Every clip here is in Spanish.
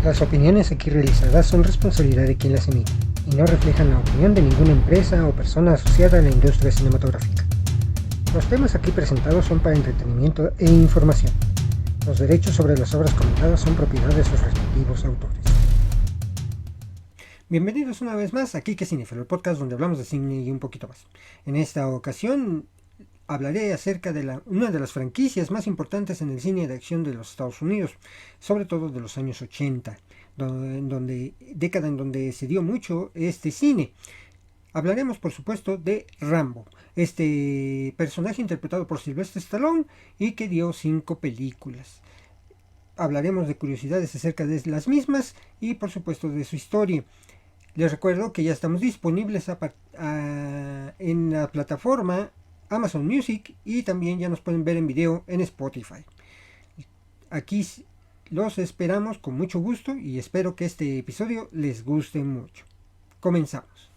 Las opiniones aquí realizadas son responsabilidad de quien las emite y no reflejan la opinión de ninguna empresa o persona asociada a la industria cinematográfica. Los temas aquí presentados son para entretenimiento e información. Los derechos sobre las obras comentadas son propiedad de sus respectivos autores. Bienvenidos una vez más a Kike Cinéfilo, el podcast donde hablamos de cine y un poquito más. En esta ocasión hablaré acerca de una de las franquicias más importantes en el cine de acción de los Estados Unidos, sobre todo de los años 80, década en donde se dio mucho este cine. Hablaremos, por supuesto, de Rambo, este personaje interpretado por Sylvester Stallone y que dio 5 películas. Hablaremos de curiosidades acerca de las mismas y, por supuesto, de su historia. Les recuerdo que ya estamos disponibles en la plataforma Amazon Music y también ya nos pueden ver en video en Spotify. Aquí los esperamos con mucho gusto y espero que este episodio les guste mucho. Comenzamos.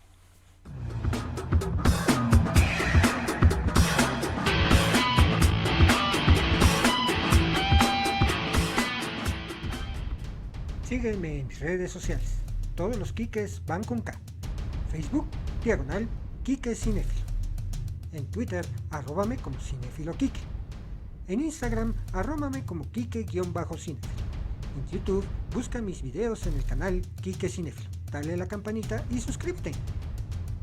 Sígueme en mis redes sociales. Todos los Kikes van con K. Facebook, /Kike Cinéfilo. En Twitter, arróbame como Cinéfilo Kike. En Instagram, arróbame como Kike-Cinéfilo. En YouTube, busca mis videos en el canal Kike Cinéfilo. Dale a la campanita y suscríbete.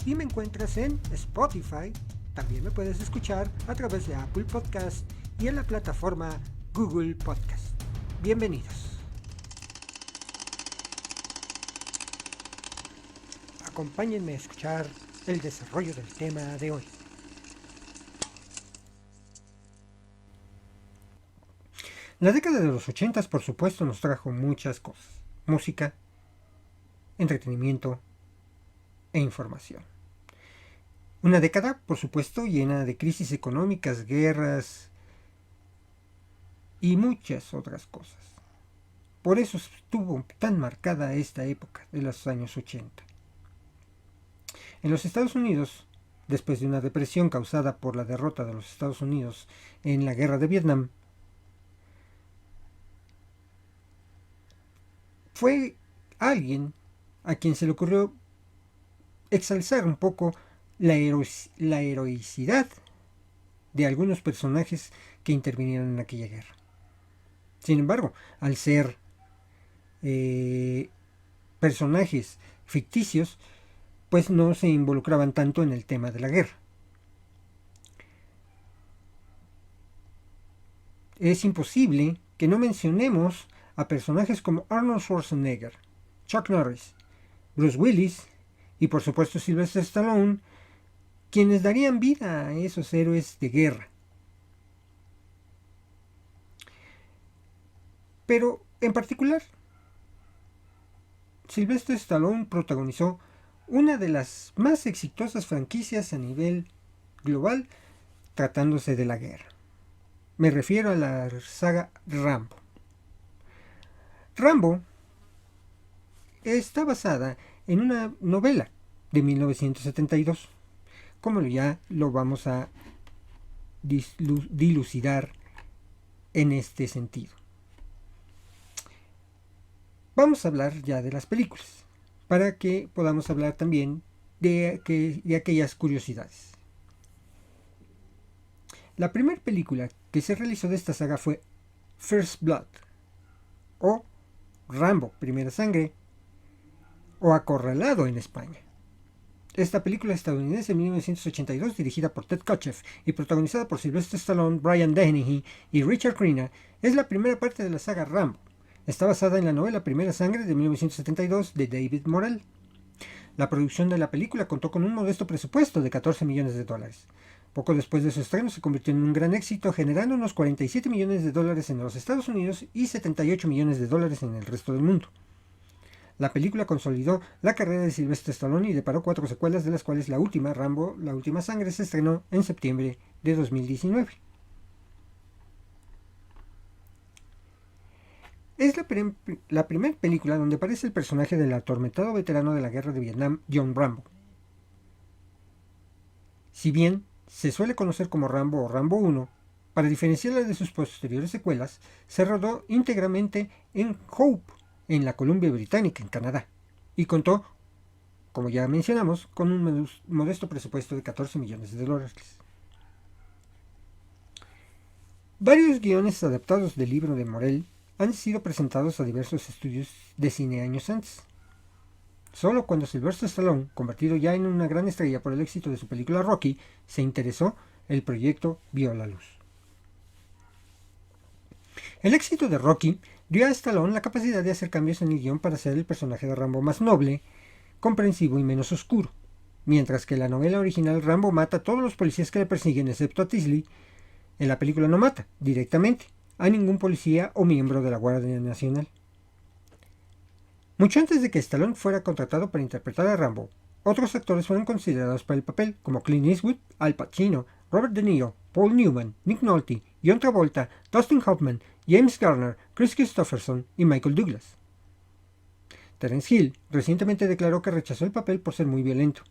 Y me encuentras en Spotify. También me puedes escuchar a través de Apple Podcast y en la plataforma Google Podcast. Bienvenidos. Acompáñenme a escuchar el desarrollo del tema de hoy. La década de los 80, por supuesto, nos trajo muchas cosas: música, entretenimiento e información. Una década, por supuesto, llena de crisis económicas, guerras y muchas otras cosas. Por eso estuvo tan marcada esta época de los años 80. En los Estados Unidos, después de una depresión causada por la derrota de los Estados Unidos en la guerra de Vietnam, fue alguien a quien se le ocurrió exalzar un poco la heroicidad de algunos personajes que intervinieron en aquella guerra. Sin embargo, al ser personajes ficticios, pues no se involucraban tanto en el tema de la guerra. Es imposible que no mencionemos a personajes como Arnold Schwarzenegger, Chuck Norris, Bruce Willis y por supuesto Sylvester Stallone, quienes darían vida a esos héroes de guerra. Pero en particular, Sylvester Stallone protagonizó una de las más exitosas franquicias a nivel global tratándose de la guerra. Me refiero a la saga Rambo. Rambo está basada en una novela de 1972, como ya lo vamos a dilucidar en este sentido. Vamos a hablar ya de las películas, para que podamos hablar también de aquellas curiosidades. La primera película que se realizó de esta saga fue First Blood, o Rambo, Primera Sangre, o Acorralado en España. Esta película estadounidense de 1982, dirigida por Ted Kotcheff y protagonizada por Sylvester Stallone, Brian Dennehy y Richard Crenna, es la primera parte de la saga Rambo. Está basada en la novela Primera Sangre de 1972 de David Morrell. La producción de la película contó con un modesto presupuesto de $14 millones. Poco después de su estreno se convirtió en un gran éxito, generando unos $47 millones en los Estados Unidos y $78 millones en el resto del mundo. La película consolidó la carrera de Sylvester Stallone y deparó 4 secuelas, de las cuales la última, Rambo, La Última Sangre, se estrenó en septiembre de 2019. Es la primera película donde aparece el personaje del atormentado veterano de la guerra de Vietnam, John Rambo. Si bien se suele conocer como Rambo o Rambo 1, para diferenciarla de sus posteriores secuelas, se rodó íntegramente en Hope, en la Columbia Británica, en Canadá, y contó, como ya mencionamos, con un modesto presupuesto de $14 millones. Varios guiones adaptados del libro de Morell han sido presentados a diversos estudios de cine años antes. Solo cuando Sylvester Stallone, convertido ya en una gran estrella por el éxito de su película Rocky, se interesó, el proyecto vio la luz. El éxito de Rocky dio a Stallone la capacidad de hacer cambios en el guión para hacer el personaje de Rambo más noble, comprensivo y menos oscuro, mientras que en la novela original Rambo mata a todos los policías que le persiguen excepto a Tisley. En la película no mata, directamente, a ningún policía o miembro de la Guardia Nacional. Mucho antes de que Stallone fuera contratado para interpretar a Rambo, otros actores fueron considerados para el papel, como Clint Eastwood, Al Pacino, Robert De Niro, Paul Newman, Nick Nolte, John Travolta, Dustin Hoffman, James Garner, Chris Christopherson y Michael Douglas. Terence Hill recientemente declaró que rechazó el papel por ser muy violento.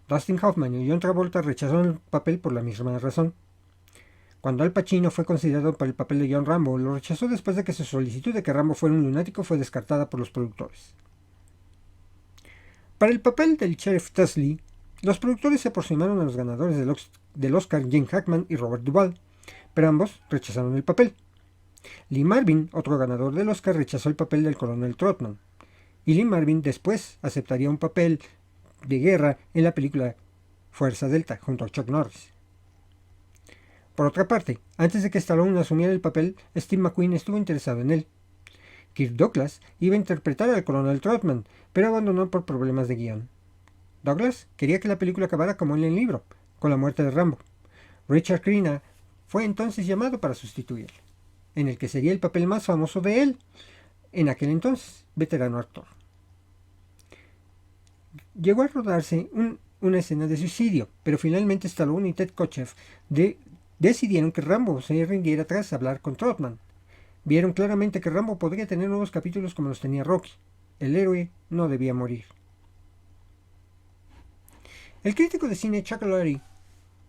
Dustin Hoffman y John Travolta rechazaron el papel por la misma razón. Cuando Al Pacino fue considerado para el papel de John Rambo, lo rechazó después de que su solicitud de que Rambo fuera un lunático fue descartada por los productores. Para el papel del Sheriff Tusley, los productores se aproximaron a los ganadores del Oscar Gene Hackman y Robert Duvall, pero ambos rechazaron el papel. Lee Marvin, otro ganador del Oscar, rechazó el papel del coronel Trotman, y Lee Marvin después aceptaría un papel de guerra en la película Fuerza Delta junto a Chuck Norris. Por otra parte, antes de que Stallone asumiera el papel, Steve McQueen estuvo interesado en él. Kirk Douglas iba a interpretar al coronel Trotman, pero abandonó por problemas de guión. Douglas quería que la película acabara como en el libro, con la muerte de Rambo. Richard Crenna fue entonces llamado para sustituirle, en el que sería el papel más famoso de él, en aquel entonces, veterano actor. Llegó a rodarse una escena de suicidio, pero finalmente Stallone y Ted Kotcheff decidieron que Rambo se rindiera tras hablar con Trotman. Vieron claramente que Rambo podría tener nuevos capítulos como los tenía Rocky. El héroe no debía morir. El crítico de cine Chuck Lorre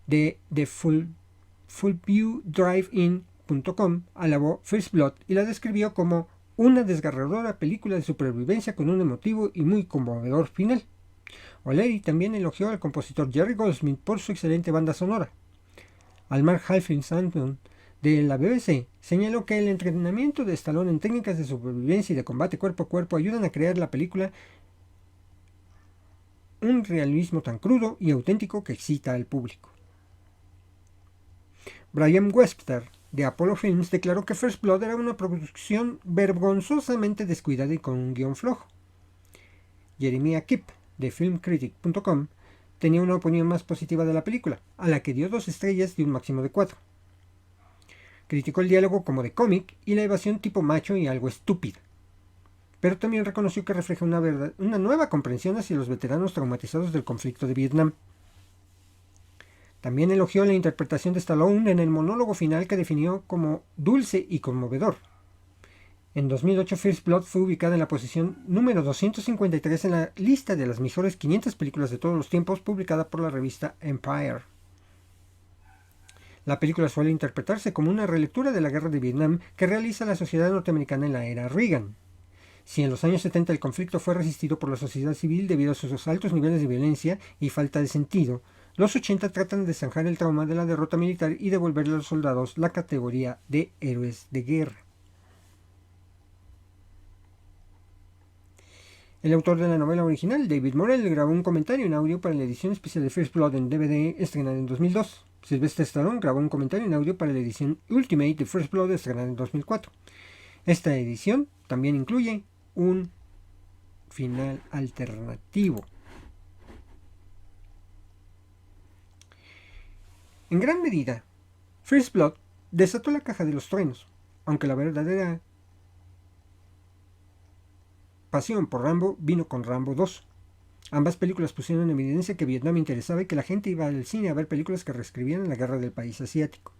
de FullViewDrive-In.com alabó First Blood y la describió como una desgarradora película de supervivencia con un emotivo y muy conmovedor final. O'Leary también elogió al compositor Jerry Goldsmith por su excelente banda sonora. Almar Halfin-Santon de la BBC señaló que el entrenamiento de Stallone en técnicas de supervivencia y de combate cuerpo a cuerpo ayudan a crear la película un realismo tan crudo y auténtico que excita al público. Brian Webster de Apollo Films declaró que First Blood era una producción vergonzosamente descuidada y con un guión flojo. Jeremiah Kipp de FilmCritic.com tenía una opinión más positiva de la película, a la que dio 2 estrellas de un máximo de 4. Criticó el diálogo como de cómic y la evasión tipo macho y algo estúpida, pero también reconoció que refleja una nueva comprensión hacia los veteranos traumatizados del conflicto de Vietnam. También elogió la interpretación de Stallone en el monólogo final que definió como dulce y conmovedor. En 2008, First Blood fue ubicada en la posición número 253 en la lista de las mejores 500 películas de todos los tiempos publicada por la revista Empire. La película suele interpretarse como una relectura de la guerra de Vietnam que realiza la sociedad norteamericana en la era Reagan. Si en los años 70 el conflicto fue resistido por la sociedad civil debido a sus altos niveles de violencia y falta de sentido, los 80 tratan de zanjar el trauma de la derrota militar y devolverle a los soldados la categoría de héroes de guerra. El autor de la novela original, David Morell, grabó un comentario en audio para la edición especial de First Blood en DVD estrenada en 2002. Sylvester Stallone grabó un comentario en audio para la edición Ultimate de First Blood estrenada en 2004. Esta edición también incluye un final alternativo. En gran medida, First Blood desató la caja de los truenos, aunque la verdadera pasión por Rambo vino con Rambo 2. Ambas películas pusieron en evidencia que Vietnam interesaba y que la gente iba al cine a ver películas que reescribían la guerra del país asiático.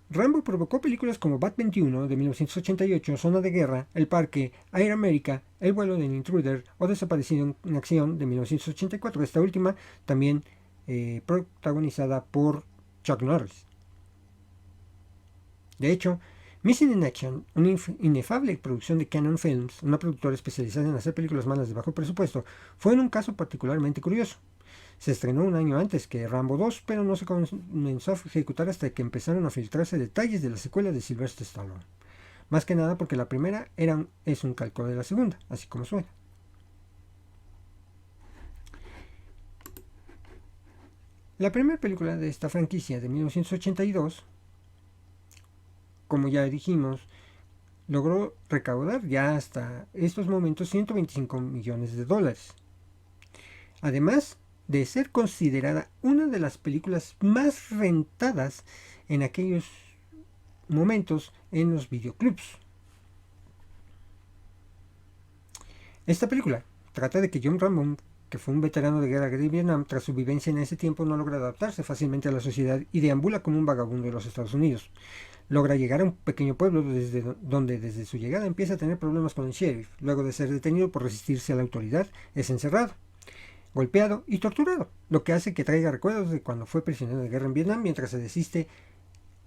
Rambo provocó películas como Bat 21 de 1988, Zona de Guerra, El Parque, Air America, El vuelo del intruder o Desaparecido en acción de 1984, esta última también protagonizada por Chuck Norris. De hecho, Missing in Action, una inefable producción de Canon Films, una productora especializada en hacer películas malas de bajo presupuesto, fue en un caso particularmente curioso. Se estrenó un año antes que Rambo 2, pero no se comenzó a ejecutar hasta que empezaron a filtrarse detalles de la secuela de Sylvester Stallone. Más que nada porque la primera es un calco de la segunda, así como suena. La primera película de esta franquicia de 1982, como ya dijimos, logró recaudar ya hasta estos momentos 125 millones de dólares. Además de ser considerada una de las películas más rentadas en aquellos momentos en los videoclubs. Esta película trata de que John Rambo, que fue un veterano de guerra de Vietnam, tras su vivencia en ese tiempo no logra adaptarse fácilmente a la sociedad y deambula como un vagabundo de los Estados Unidos. Logra llegar a un pequeño pueblo donde desde su llegada empieza a tener problemas con el sheriff. Luego de ser detenido por resistirse a la autoridad, es encerrado, golpeado y torturado, lo que hace que traiga recuerdos de cuando fue prisionero de guerra en Vietnam mientras se desiste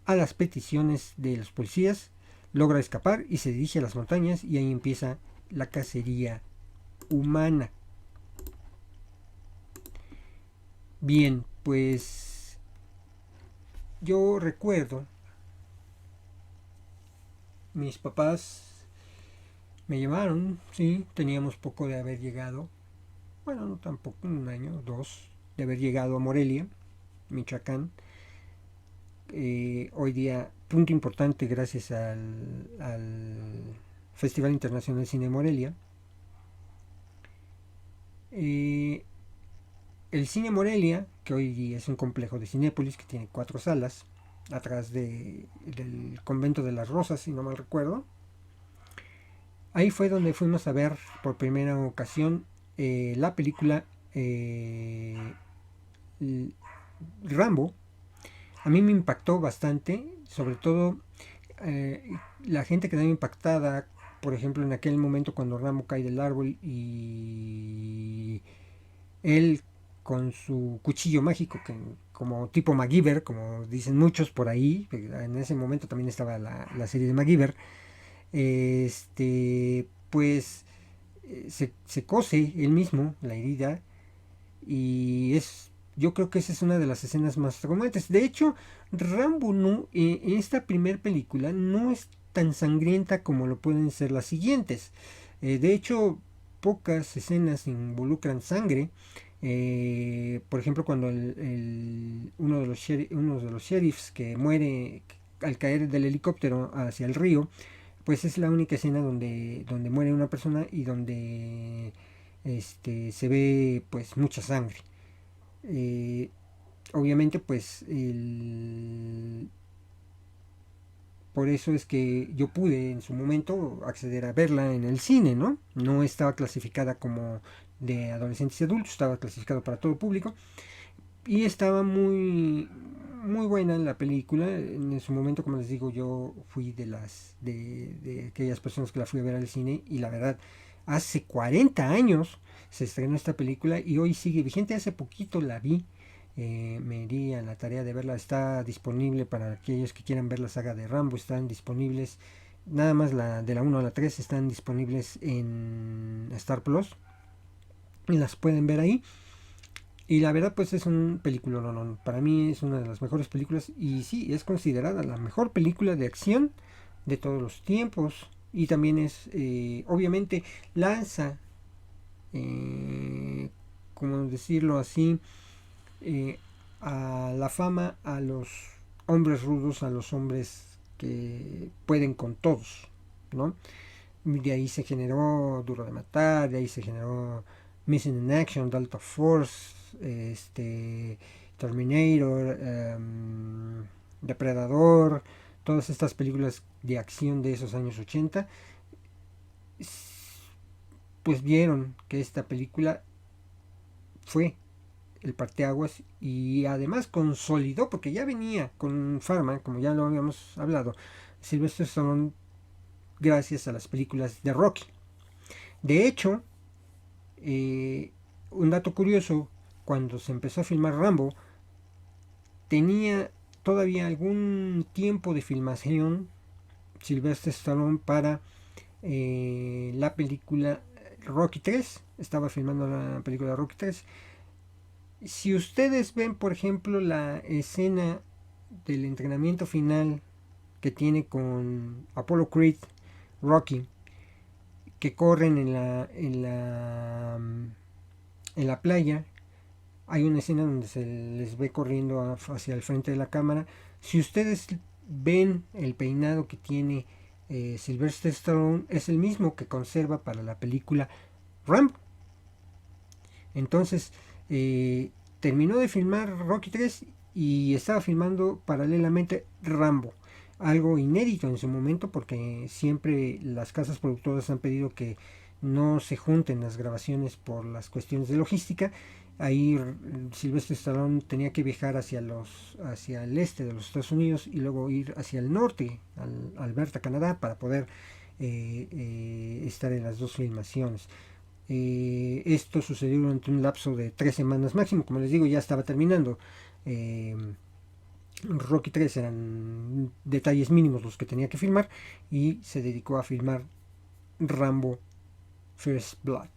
a las peticiones de los policías, logra escapar y se dirige a las montañas y ahí empieza la cacería humana. Bien, pues yo recuerdo, mis papás me llevaron, sí, teníamos poco de haber llegado, bueno, no tampoco, un año, dos, de haber llegado a Morelia, Michoacán. Hoy día, punto importante gracias al Festival Internacional de Cine Morelia. El Cine Morelia, que hoy día es un complejo de Cinépolis que tiene 4 salas, atrás del Convento de las Rosas, si no mal recuerdo. Ahí fue donde fuimos a ver por primera ocasión la película Rambo. A mí me impactó bastante, sobre todo la gente quedó impactada, por ejemplo, en aquel momento cuando Rambo cae del árbol y él con su cuchillo mágico, que como tipo MacGyver, como dicen muchos por ahí, en ese momento también estaba la serie de MacGyver, pues se cose él mismo la herida y yo creo que esa es una de las escenas más traumantes. De hecho, Rambo no, en esta primera película no es tan sangrienta como lo pueden ser las siguientes. De hecho, pocas escenas involucran sangre. Por ejemplo, cuando uno de los sheriffs que muere al caer del helicóptero hacia el río, pues es la única escena donde muere una persona y donde se ve pues mucha sangre. Obviamente pues por eso es que yo pude en su momento acceder a verla en el cine, ¿no? No estaba clasificada como de adolescentes y adultos, estaba clasificado para todo público y estaba muy muy buena la película. En su momento, como les digo, yo fui de aquellas personas que la fui a ver al cine y la verdad, hace 40 años se estrenó esta película y hoy sigue vigente. Hace poquito la vi, me di a la tarea de verla. Está disponible para aquellos que quieran ver la saga de Rambo. Están disponibles, nada más la de la 1 a la 3 están disponibles en Star Plus y las pueden ver ahí. Y la verdad pues es un película, no, para mí es una de las mejores películas y sí, es considerada la mejor película de acción de todos los tiempos. Y también obviamente lanza, como decirlo así, a la fama a los hombres rudos, a los hombres que pueden con todos, ¿no? De ahí se generó Duro de Matar, de ahí se generó Missing in Action, Delta Force, Terminator, Depredador, todas estas películas de acción de esos años 80, pues vieron que esta película fue el parteaguas y además consolidó, porque ya venía con fama, como ya lo habíamos hablado, Sylvester Stallone, gracias a las películas de Rocky. De hecho, un dato curioso, cuando se empezó a filmar Rambo, tenía todavía algún tiempo de filmación Sylvester Stallone para la película Rocky 3. Estaba filmando la película Rocky 3. Si ustedes ven, por ejemplo, la escena del entrenamiento final que tiene con Apollo Creed, Rocky, que corren en la playa, hay una escena donde se les ve corriendo hacia el frente de la cámara. Si ustedes ven el peinado que tiene Sylvester Stallone, es el mismo que conserva para la película Rambo. Entonces, terminó de filmar Rocky 3 y estaba filmando paralelamente Rambo. Algo inédito en su momento, porque siempre las casas productoras han pedido que no se junten las grabaciones por las cuestiones de logística. Ahí Sylvester Stallone tenía que viajar hacia el este de los Estados Unidos y luego ir hacia el norte, Alberta, Canadá, para poder estar en las dos filmaciones. Esto sucedió durante un lapso de 3 semanas máximo. Como les digo, ya estaba terminando. Rocky 3 eran detalles mínimos los que tenía que filmar, y se dedicó a filmar Rambo First Blood.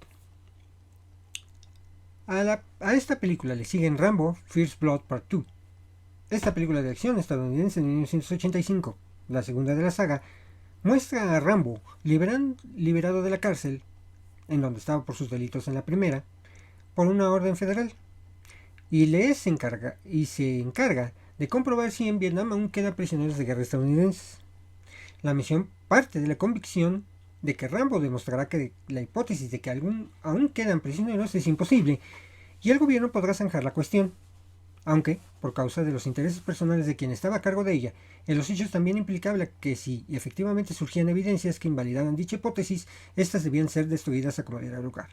A esta película le siguen Rambo First Blood Part 2. Esta película de acción estadounidense de 1985, la segunda de la saga, muestra a Rambo liberado de la cárcel, en donde estaba por sus delitos en la primera, por una orden federal, y se encarga de comprobar si en Vietnam aún quedan prisioneros de guerra estadounidenses. La misión parte de la convicción de que Rambo demostrará que la hipótesis de que aún quedan prisioneros es imposible, y el gobierno podrá zanjar la cuestión, aunque, por causa de los intereses personales de quien estaba a cargo de ella, en los hechos también implicaba que si efectivamente surgían evidencias que invalidaban dicha hipótesis, estas debían ser destruidas a como diera lugar.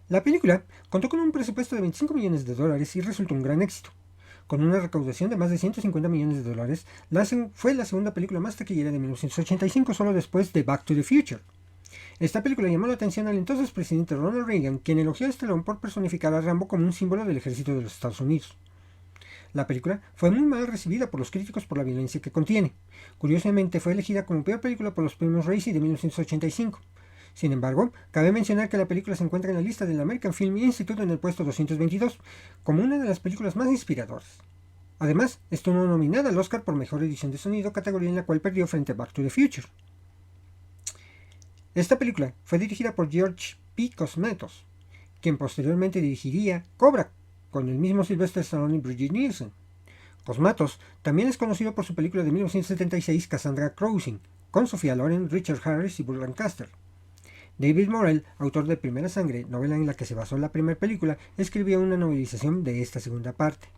La película contó con un presupuesto de $25 millones y resultó un gran éxito. Con una recaudación de más de $150 millones, fue la segunda película más taquillera de 1985, solo después de Back to the Future. Esta película llamó la atención al entonces presidente Ronald Reagan, quien elogió a Stallone por personificar a Rambo como un símbolo del ejército de los Estados Unidos. La película fue muy mal recibida por los críticos por la violencia que contiene. Curiosamente, fue elegida como peor película por los premios Razzie de 1985. Sin embargo, cabe mencionar que la película se encuentra en la lista del American Film Institute en el puesto 222, como una de las películas más inspiradoras. Además, estuvo nominada al Oscar por Mejor Edición de Sonido, categoría en la cual perdió frente a Back to the Future. Esta película fue dirigida por George P. Cosmatos, quien posteriormente dirigiría Cobra, con el mismo Sylvester Stallone y Brigitte Nielsen. Cosmatos también es conocido por su película de 1976 Cassandra Crossing, con Sophia Loren, Richard Harris y Burt Lancaster. David Morrell, autor de Primera Sangre, novela en la que se basó la primera película, escribió una novelización de esta segunda parte.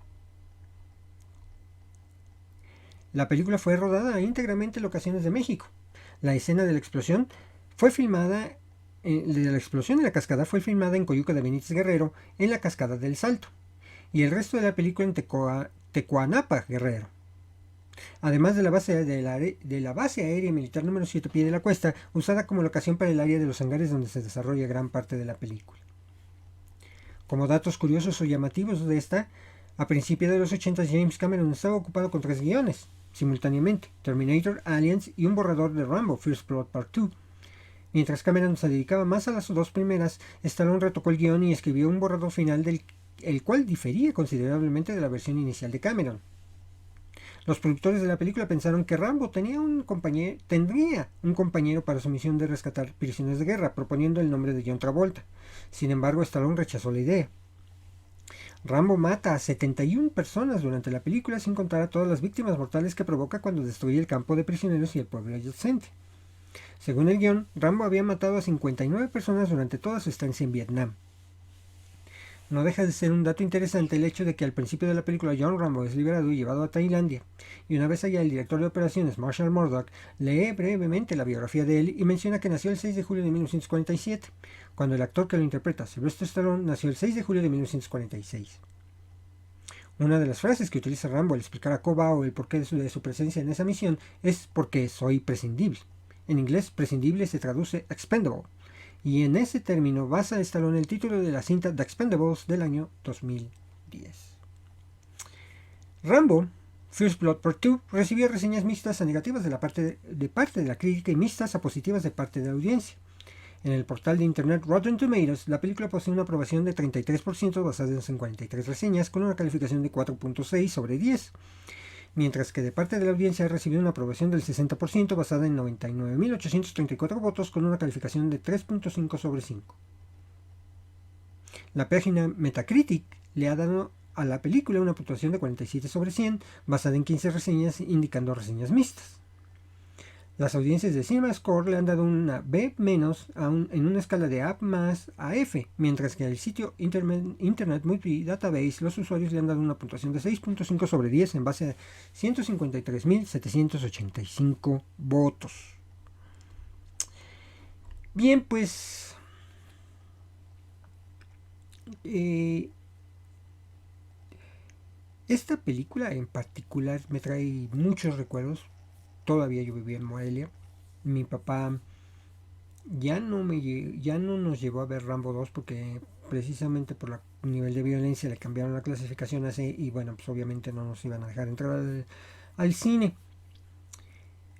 La película fue rodada íntegramente en locaciones de México. La escena de la explosión en la cascada fue filmada en Coyuca de Benítez Guerrero, en la Cascada del Salto, y el resto de la película en Tecuanapa, Guerrero. Además de la base aérea militar número 7 Pie de la Cuesta, usada como locación para el área de los hangares donde se desarrolla gran parte de la película. Como datos curiosos o llamativos de esta, a principios de los 80 James Cameron estaba ocupado con 3 guiones, simultáneamente: Terminator, Aliens y un borrador de Rambo First Blood Part 2. Mientras Cameron se dedicaba más a las 2 primeras, Stallone retocó el guión y escribió un borrador final el cual difería considerablemente de la versión inicial de Cameron. Los productores de la película pensaron que Rambo tendría un compañero para su misión de rescatar prisioneros de guerra, proponiendo el nombre de John Travolta. Sin embargo, Stallone rechazó la idea. Rambo mata a 71 personas durante la película, sin contar a todas las víctimas mortales que provoca cuando destruye el campo de prisioneros y el pueblo adyacente. Según el guión, Rambo había matado a 59 personas durante toda su estancia en Vietnam. No deja de ser un dato interesante el hecho de que al principio de la película John Rambo es liberado y llevado a Tailandia, y una vez allá el director de operaciones Marshall Murdoch lee brevemente la biografía de él y menciona que nació el 6 de julio de 1947, cuando el actor que lo interpreta, Sylvester Stallone, nació el 6 de julio de 1946. Una de las frases que utiliza Rambo al explicar a Cobao el porqué de su presencia en esa misión es "porque soy prescindible". En inglés, prescindible se traduce expendable, y en ese término basa Stallone el título de la cinta The Expendables del año 2010. Rambo First Blood Part 2 recibió reseñas mixtas a negativas de parte de la crítica y mixtas a positivas de parte de la audiencia. En el portal de internet Rotten Tomatoes, la película posee una aprobación de 33% basada en 53 reseñas con una calificación de 4.6 sobre 10, mientras que de parte de la audiencia ha recibido una aprobación del 60% basada en 99.834 votos con una calificación de 3.5 sobre 5. La página Metacritic le ha dado a la película una puntuación de 47 sobre 100 basada en 15 reseñas indicando reseñas mixtas. Las audiencias de CinemaScore le han dado una B- en una escala de A+ a F, mientras que al sitio Internet Movie Database los usuarios le han dado una puntuación de 6.5 sobre 10 en base a 153.785 votos. Bien, pues esta película en particular me trae muchos recuerdos. Todavía yo vivía en Morelia. Mi papá ya no nos llevó a ver Rambo 2 porque precisamente por el nivel de violencia le cambiaron la clasificación a C y bueno, pues obviamente no nos iban a dejar entrar al cine.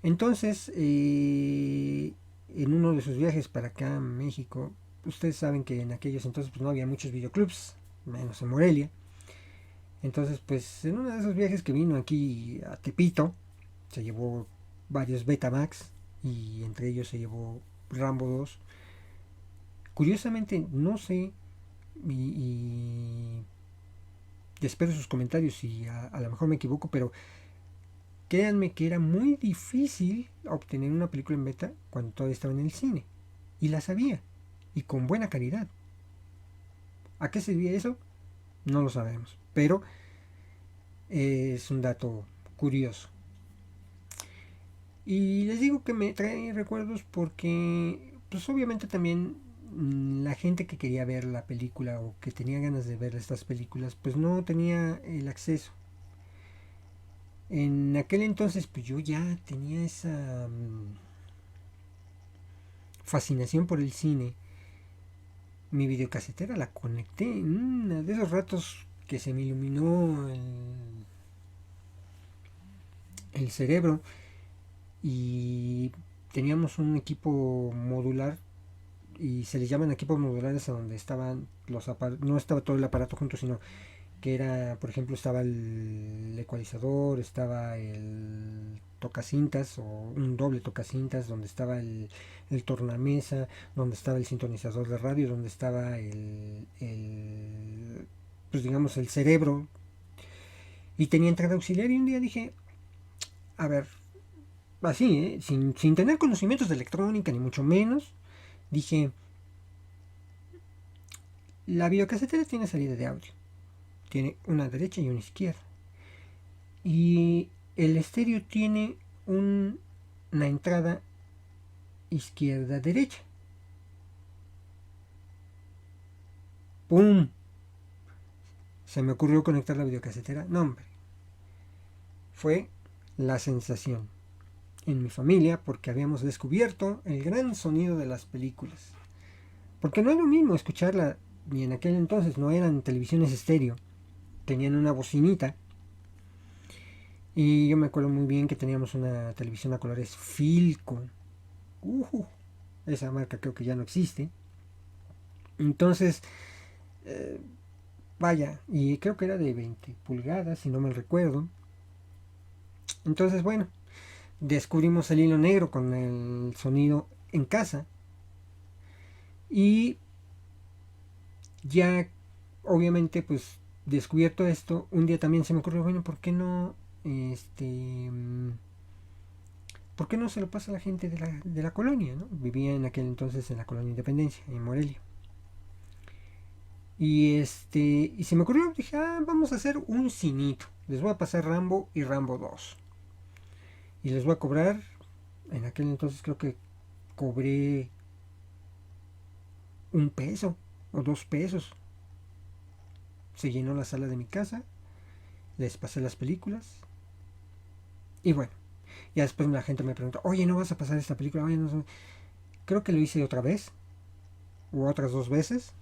Entonces, en uno de sus viajes para acá a México, ustedes saben que en aquellos entonces pues no había muchos videoclubs, menos en Morelia. Entonces, pues en uno de esos viajes que vino aquí a Tepito, se llevó varios Betamax y entre ellos se llevó Rambo 2. Curiosamente, no sé, y espero sus comentarios y a lo mejor me equivoco, pero créanme que era muy difícil obtener una película en beta cuando todavía estaba en el cine. Y la sabía, y con buena calidad. ¿A qué se debía eso? No lo sabemos, pero es un dato curioso. Y les digo que me trae recuerdos porque, pues obviamente también la gente que quería ver la película o que tenía ganas de ver estas películas, pues no tenía el acceso. En aquel entonces, pues yo ya tenía esa fascinación por el cine. Mi videocasetera la conecté en uno de esos ratos que se me iluminó el cerebro y teníamos un equipo modular y se les llaman equipos modulares a donde estaban los aparatos, no estaba todo el aparato junto, sino que era, por ejemplo, estaba el ecualizador, estaba el tocacintas o un doble tocacintas, donde estaba el tornamesa, donde estaba el sintonizador de radio, donde estaba pues digamos el cerebro, y tenía entrada auxiliar. Y un día dije, a ver, así, sin tener conocimientos de electrónica ni mucho menos, dije, la videocasetera tiene salida de audio, tiene una derecha y una izquierda, y el estéreo tiene una entrada izquierda derecha. ¡Pum! Se me ocurrió conectar la videocasetera. No, hombre, fue la sensación en mi familia porque habíamos descubierto el gran sonido de las películas. Porque no es lo mismo escucharla, y en aquel entonces no eran televisiones estéreo, tenían una bocinita. Y yo me acuerdo muy bien que teníamos una televisión a colores Philco. Esa marca creo que ya no existe. Entonces, vaya, y creo que era de 20 pulgadas, si no me recuerdo. Entonces, bueno, descubrimos el hilo negro con el sonido en casa. Y ya, obviamente, pues descubierto esto, un día también se me ocurrió, bueno, ¿por qué no ¿por qué no se lo pasa a la gente de la colonia? ¿No? Vivía en aquel entonces en la colonia Independencia, en Morelia. Y se me ocurrió, dije, vamos a hacer un cinito. Les voy a pasar Rambo y Rambo 2. Y les voy a cobrar, en aquel entonces creo que cobré $1 o $2. Se llenó la sala de mi casa, les pasé las películas. Y bueno, ya después la gente me preguntó, oye, ¿no vas a pasar esta película? Oye, no sé. Creo que lo hice otra vez, u otras 2 veces.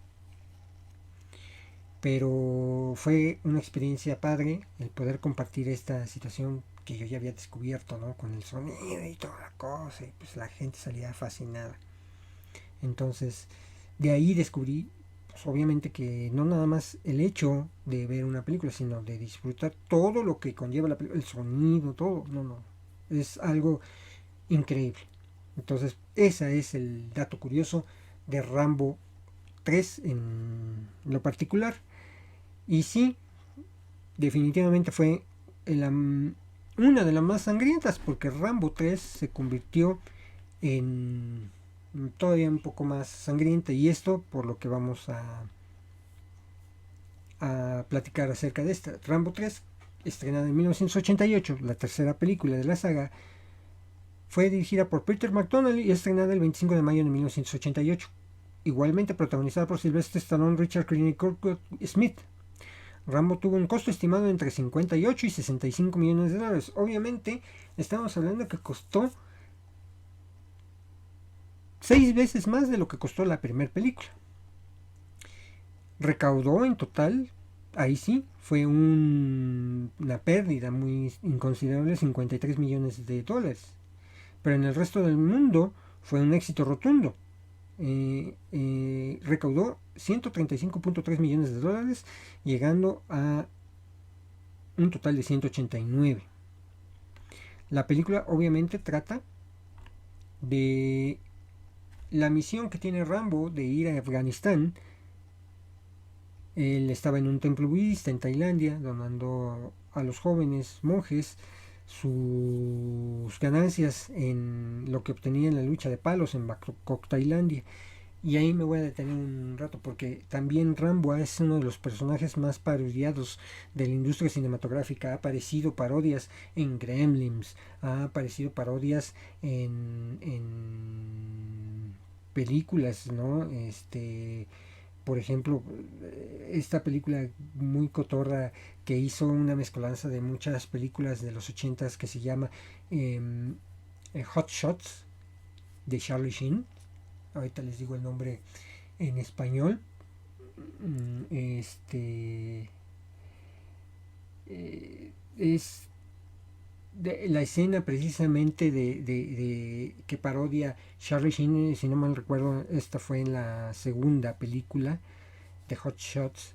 pero fue una experiencia padre el poder compartir esta situación que yo ya había descubierto, ¿no? Con el sonido y toda la cosa, y pues la gente salía fascinada. Entonces, de ahí descubrí, pues, obviamente que no nada más el hecho de ver una película, sino de disfrutar todo lo que conlleva la película, el sonido, todo, no, es algo increíble. Entonces, ese es el dato curioso de Rambo 3 en lo particular. Y sí, definitivamente fue una de las más sangrientas, porque Rambo 3 se convirtió en todavía un poco más sangrienta, y esto por lo que vamos a platicar acerca de esta. Rambo 3, estrenada en 1988, la tercera película de la saga, fue dirigida por Peter McDonald y estrenada el 25 de mayo de 1988. Igualmente protagonizada por Sylvester Stallone, Richard Crenna y Kurt Smith. Rambo tuvo un costo estimado entre 58 y 65 millones de dólares. Obviamente, estamos hablando que costó 6 veces más de lo que costó la primera película. Recaudó en total, ahí sí, fue una pérdida muy inconsiderable, 53 millones de dólares. Pero en el resto del mundo fue un éxito rotundo. Recaudó 135.3 millones de dólares, llegando a un total de 189. La película obviamente trata de la misión que tiene Rambo de ir a Afganistán. Él estaba en un templo budista en Tailandia, donando a los jóvenes monjes sus ganancias en lo que obtenía en la lucha de palos en Bangkok, Tailandia. Y ahí me voy a detener un rato, porque también Rambo es uno de los personajes más parodiados de la industria cinematográfica. Ha aparecido parodias en Gremlins, ha aparecido parodias en películas, ¿no? Por ejemplo, esta película muy cotorra que hizo una mezcolanza de muchas películas de los 80s, que se llama Hot Shots, de Charlie Sheen. Ahorita les digo el nombre en español. Es la escena precisamente de que parodia Charlie Sheen, si no mal recuerdo, esta fue en la segunda película de Hot Shots,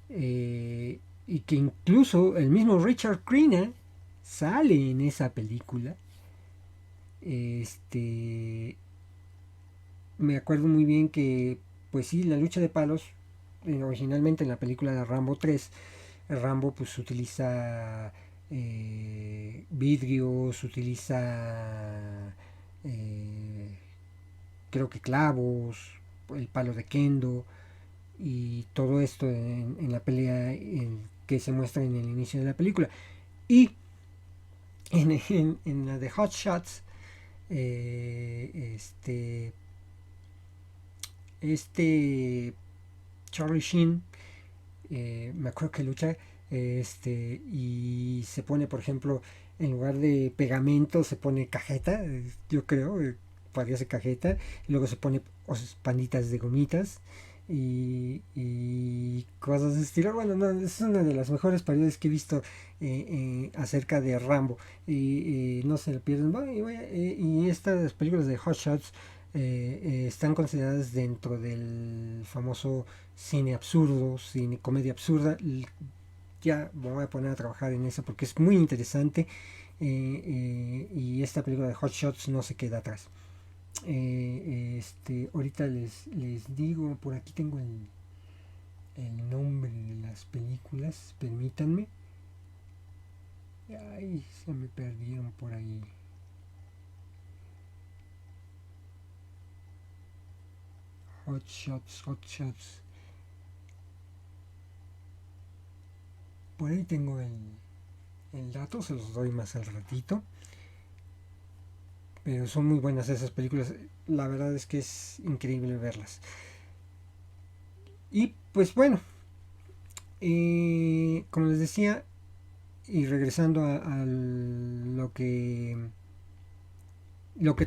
y que incluso el mismo Richard Crenna sale en esa película. Me acuerdo muy bien que, pues sí, la lucha de palos, originalmente en la película de Rambo 3, Rambo pues utiliza vidrios, utiliza creo que clavos, el palo de kendo, y todo esto en la pelea que se muestra en el inicio de la película. Y en la de Hot Shots, Charlie Sheen, me acuerdo que lucha, y se pone, por ejemplo, en lugar de pegamento se pone cajeta, yo creo, parece cajeta, y luego se pone panditas de gomitas y cosas de estilo. Bueno, no, es una de las mejores parodias que he visto acerca de Rambo, y no se le pierden. Bueno, y estas películas de Hot Shots están consideradas dentro del famoso cine absurdo, cine comedia absurda. Ya me voy a poner a trabajar en eso porque es muy interesante, y esta película de Hot Shots no se queda atrás. Ahorita les digo, por aquí tengo el nombre de las películas, permítanme. Ay, se me perdieron por ahí. Hot Shots, Hot Shots. Por ahí tengo el dato, se los doy más al ratito. Pero son muy buenas esas películas. La verdad es que es increíble verlas. Y pues bueno, como les decía, y regresando a lo que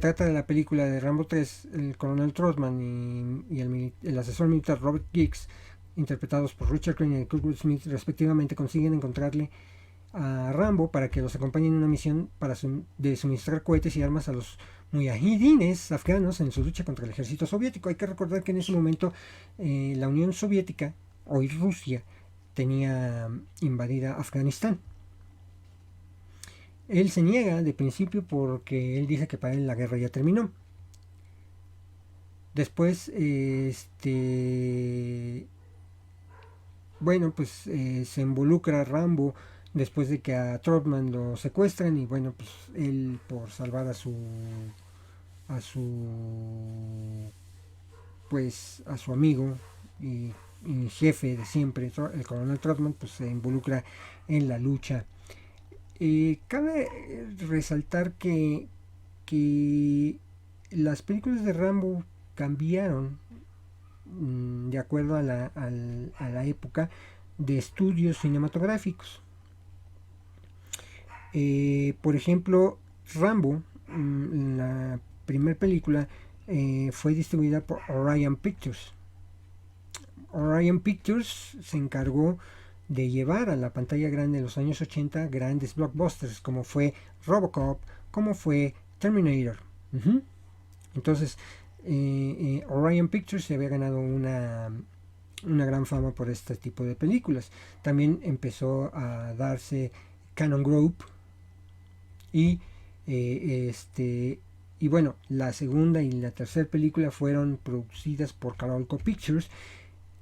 trata de la película de Rambo 3, el coronel Trotman y el asesor militar Robert Giggs interpretados por Richard Crenna y Kurtwood Smith respectivamente, consiguen encontrarle a Rambo para que los acompañe en una misión de suministrar cohetes y armas a los mujahidines afganos en su lucha contra el ejército soviético. Hay que recordar que en ese momento la Unión Soviética, hoy Rusia, tenía invadida Afganistán. Él se niega de principio porque él dice que para él la guerra ya terminó. Después, bueno, pues se involucra Rambo después de que a Trotman lo secuestran y bueno, pues él por salvar a su amigo y jefe de siempre, el coronel Trotman, pues se involucra en la lucha. Cabe resaltar que las películas de Rambo cambiaron de acuerdo a la época de estudios cinematográficos. Por ejemplo, Rambo, la primera película, fue distribuida por Orion Pictures. Orion Pictures se encargó de llevar a la pantalla grande en los años 80 grandes blockbusters como fue Robocop, como fue Terminator. Entonces, Orion Pictures se había ganado una gran fama por este tipo de películas. También empezó a darse Cannon Group y bueno, la segunda y la tercera película fueron producidas por Carolco Pictures,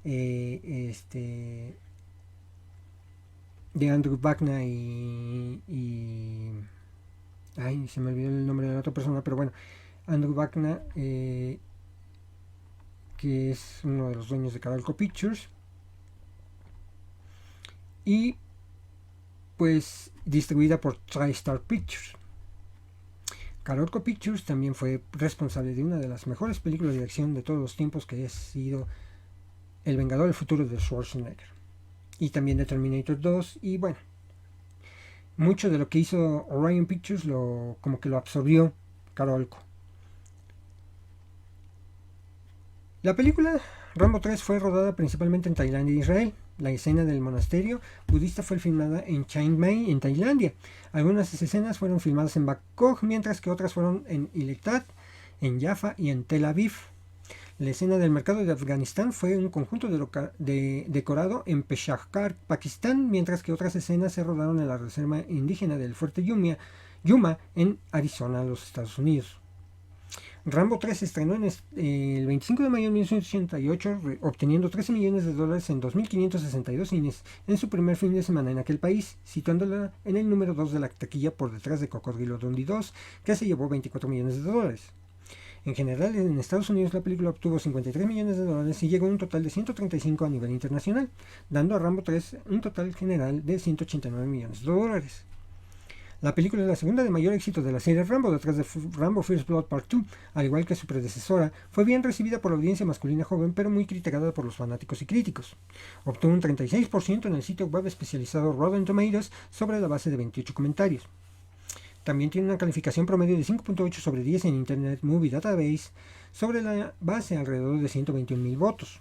de Andrew Vachna y ay, se me olvidó el nombre de la otra persona, pero bueno, Andrew Vachna, que es uno de los dueños de Carolco Pictures, y pues distribuida por TriStar Pictures. Carolco Pictures también fue responsable de una de las mejores películas de acción de todos los tiempos, que ha sido El Vengador del Futuro de Schwarzenegger, y también de Terminator 2, y bueno, mucho de lo que hizo Orion Pictures como que lo absorbió Carolco. La película Rambo 3 fue rodada principalmente en Tailandia e Israel. La escena del monasterio budista fue filmada en Chiang Mai, en Tailandia. Algunas escenas fueron filmadas en Bangkok, mientras que otras fueron en Ilechhat, en Jaffa y en Tel Aviv. La escena del mercado de Afganistán fue un conjunto decorado en Peshawar, Pakistán, mientras que otras escenas se rodaron en la reserva indígena del fuerte Yuma en Arizona, los Estados Unidos. Rambo 3 se estrenó el 25 de mayo de 1988, obteniendo $13 millones en 2.562 cines en su primer fin de semana en aquel país, situándola en el número 2 de la taquilla por detrás de Cocodrilo Dundee 2, que se llevó $24 millones. En general, en Estados Unidos la película obtuvo $53 millones y llegó a un total de 135 a nivel internacional, dando a Rambo 3 un total general de $189 millones. La película es la segunda de mayor éxito de la serie Rambo, detrás de Rambo First Blood Part 2, al igual que su predecesora. Fue bien recibida por la audiencia masculina joven, pero muy criticada por los fanáticos y críticos. Obtuvo un 36% en el sitio web especializado Rotten Tomatoes sobre la base de 28 comentarios. También tiene una calificación promedio de 5.8 sobre 10 en Internet Movie Database, sobre la base alrededor de 121.000 votos.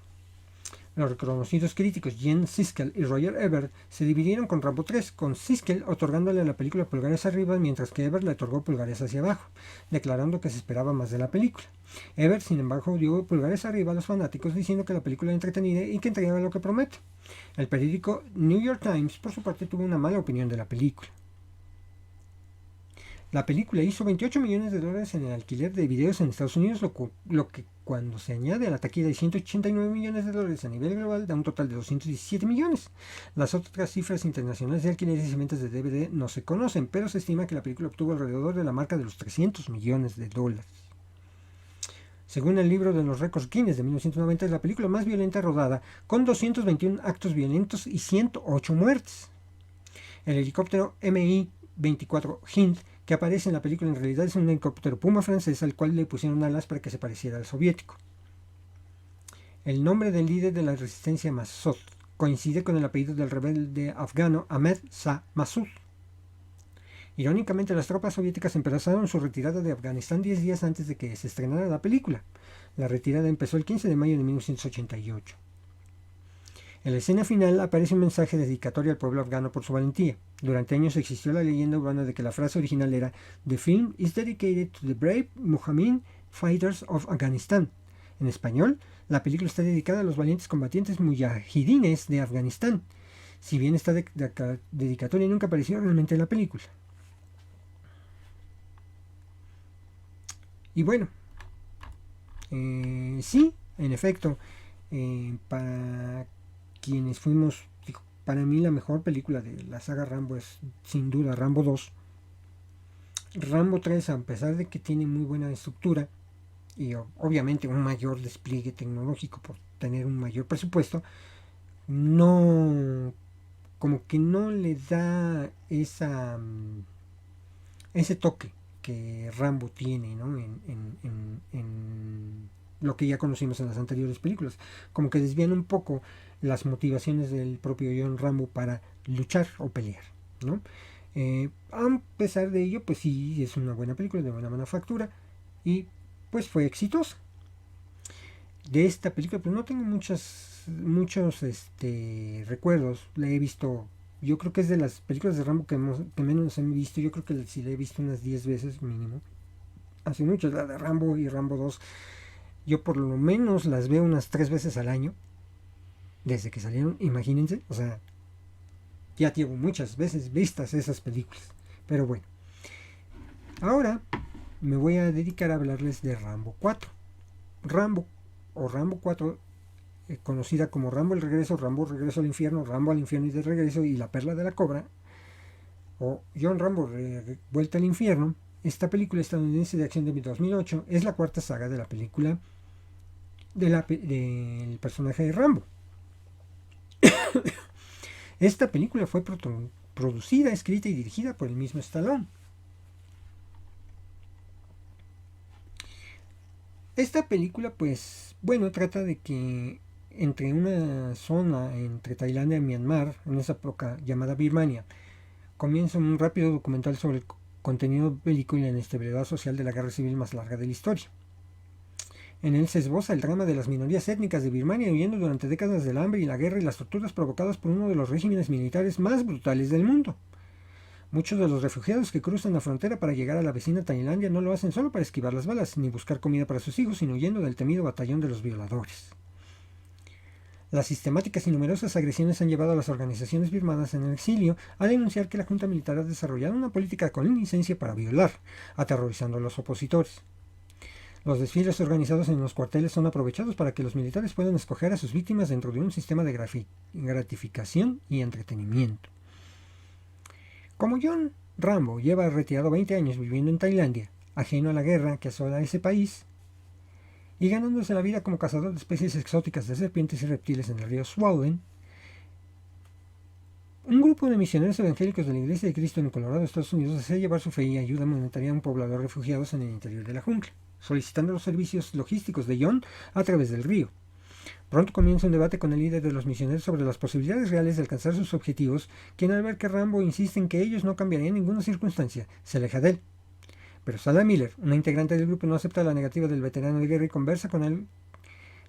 Los reconocidos críticos Gene Siskel y Roger Ebert se dividieron con Rambo 3, con Siskel otorgándole a la película pulgares arriba, mientras que Ebert le otorgó pulgares hacia abajo, declarando que se esperaba más de la película. Ebert, sin embargo, dio pulgares arriba a los fanáticos, diciendo que la película era entretenida y que entregaba lo que promete. El periódico New York Times, por su parte, tuvo una mala opinión de la película. La película hizo $28 millones en el alquiler de videos en Estados Unidos, lo que cuando se añade a la taquilla de $189 millones a nivel global da un total de $217 millones. Las otras cifras internacionales de alquileres y ventas de DVD no se conocen, pero se estima que la película obtuvo alrededor de la marca de los $300 millones. Según el libro de los récords Guinness de 1990, es la película más violenta rodada, con 221 actos violentos y 108 muertes. El helicóptero Mi-24 Hind, que aparece en la película, en realidad es un helicóptero Puma francés al cual le pusieron alas para que se pareciera al soviético. El nombre del líder de la resistencia Massoud coincide con el apellido del rebelde afgano Ahmed Shah Massoud. Irónicamente, las tropas soviéticas empezaron su retirada de Afganistán 10 días antes de que se estrenara la película. La retirada empezó el 15 de mayo de 1988. En la escena final aparece un mensaje dedicatorio al pueblo afgano por su valentía. Durante años existió la leyenda urbana de que la frase original era "The film is dedicated to the brave Mujahideen fighters of Afghanistan". En español, la película está dedicada a los valientes combatientes mujahidines de Afganistán. Si bien esta dedicatoria nunca apareció realmente en la película. Y bueno, sí, en efecto, para quienes fuimos, para mí la mejor película de la saga Rambo es sin duda Rambo 2. Rambo 3, a pesar de que tiene muy buena estructura y obviamente un mayor despliegue tecnológico por tener un mayor presupuesto, no, como que no le da ese toque que Rambo tiene, ¿no? En lo que ya conocimos en las anteriores películas. Como que desvían un poco las motivaciones del propio John Rambo para luchar o pelear, ¿no? A pesar de ello, pues sí, es una buena película, de buena manufactura, y pues fue exitosa. De esta película, pues no tengo muchos recuerdos. La he visto, yo creo que es de las películas de Rambo que menos he visto. Yo creo que sí la he visto unas 10 veces mínimo. Hace mucho, la de Rambo y Rambo 2. Yo por lo menos las veo unas 3 veces al año. Desde que salieron, imagínense. O sea, ya llevo muchas veces vistas esas películas. Pero bueno. Ahora me voy a dedicar a hablarles de Rambo 4. Rambo o Rambo 4, conocida como Rambo el Regreso, Rambo Regreso al Infierno, Rambo al Infierno y de Regreso y La Perla de la Cobra, o John Rambo Vuelta al Infierno. Esta película estadounidense de acción de 2008 es la cuarta saga de la película del personaje de Rambo. Esta película fue producida, escrita y dirigida por el mismo Stallone. Esta película, pues, bueno, trata de que entre una zona entre Tailandia y Myanmar, en esa época llamada Birmania, comienza un rápido documental sobre el contenido bélico y la inestabilidad social de la guerra civil más larga de la historia. En él se esboza el drama de las minorías étnicas de Birmania huyendo durante décadas del hambre y la guerra y las torturas provocadas por uno de los regímenes militares más brutales del mundo. Muchos de los refugiados que cruzan la frontera para llegar a la vecina Tailandia no lo hacen solo para esquivar las balas ni buscar comida para sus hijos, sino huyendo del temido batallón de los violadores. Las sistemáticas y numerosas agresiones han llevado a las organizaciones birmanas en el exilio a denunciar que la junta militar ha desarrollado una política con licencia para violar, aterrorizando a los opositores. Los desfiles organizados en los cuarteles son aprovechados para que los militares puedan escoger a sus víctimas dentro de un sistema de gratificación y entretenimiento. Como John Rambo lleva retirado 20 años viviendo en Tailandia, ajeno a la guerra que asola ese país, y ganándose la vida como cazador de especies exóticas de serpientes y reptiles en el río Swollen, un grupo de misioneros evangélicos de la Iglesia de Cristo en Colorado, Estados Unidos, desea llevar su fe y ayuda monetaria a un poblado de refugiados en el interior de la jungla, solicitando los servicios logísticos de John a través del río. Pronto comienza un debate con el líder de los misioneros sobre las posibilidades reales de alcanzar sus objetivos, quien al ver que Rambo insiste en que ellos no cambiarían en ninguna circunstancia, se aleja de él. Pero Sarah Miller, una integrante del grupo, no acepta la negativa del veterano de guerra y conversa con él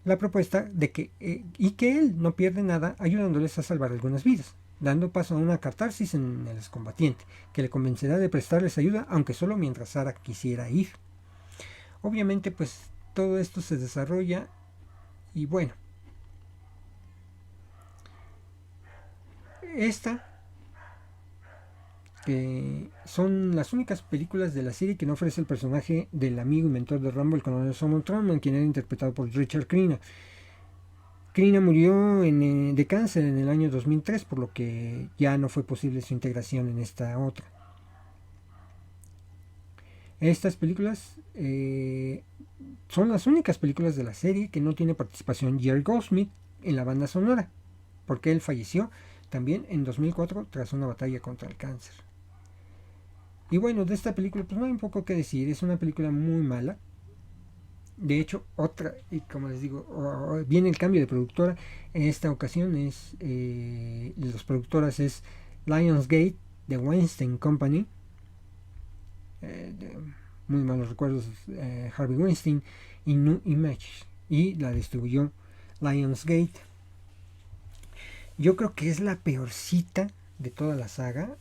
la propuesta de que él no pierde nada ayudándoles a salvar algunas vidas, dando paso a una catarsis en el excombatiente, que le convencerá de prestarles ayuda, aunque solo mientras Sarah quisiera ir. Obviamente, pues todo esto se desarrolla y bueno, esta son las únicas películas de la serie que no ofrece el personaje del amigo y mentor de Rambo, el coronel Solomon Truman, quien era interpretado por Richard Crenna. Crenna murió de cáncer en el año 2003, por lo que ya no fue posible su integración en esta otra. Estas películas son las únicas películas de la serie que no tiene participación Jerry Goldsmith en la banda sonora, porque él falleció también en 2004 tras una batalla contra el cáncer. Y bueno, de esta película pues no hay un poco que decir, es una película muy mala. De hecho, otra, y como les digo, viene el cambio de productora. En esta ocasión las productoras es Lionsgate, The Weinstein Company, muy malos recuerdos, Harvey Weinstein, y New Image, y la distribuyó Lionsgate. Yo creo que es la peorcita de toda la saga.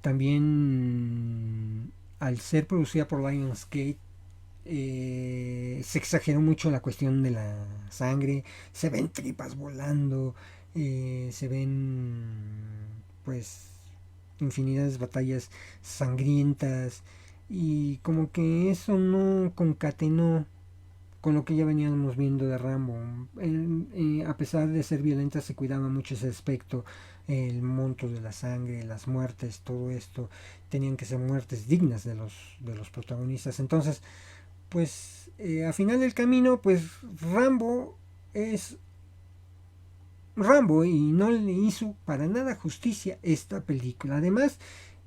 También al ser producida por Lionsgate, se exageró mucho la cuestión de la sangre, se ven tripas volando, se ven pues infinidades de batallas sangrientas y como que eso no concatenó con lo que ya veníamos viendo de Rambo. A pesar de ser violenta se cuidaba mucho ese aspecto, el monto de la sangre, las muertes, todo esto tenían que ser muertes dignas de los protagonistas. Entonces pues a final del camino pues Rambo es Rambo y no le hizo para nada justicia esta película. Además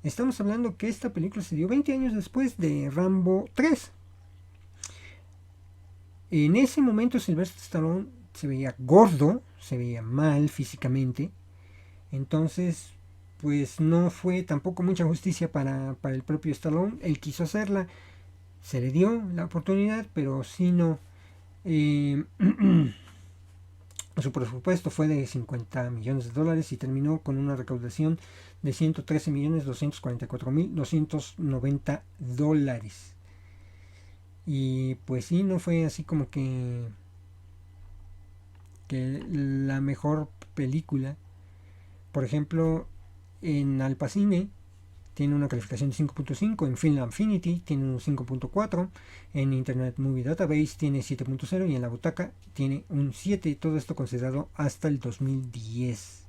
estamos hablando que esta película se dio 20 años después de Rambo 3. En ese momento Sylvester Stallone se veía gordo, se veía mal físicamente, entonces pues no fue tampoco mucha justicia para el propio Stallone. Él quiso hacerla, se le dio la oportunidad, pero sí no. Su presupuesto fue de $50 millones y terminó con una recaudación de $113.244.290. Y pues sí, no fue así como que la mejor película. Por ejemplo, en Alpacine tiene una calificación de 5.5, en Film Affinity tiene un 5.4, en Internet Movie Database tiene 7.0 y en la butaca tiene un 7, todo esto considerado hasta el 2010.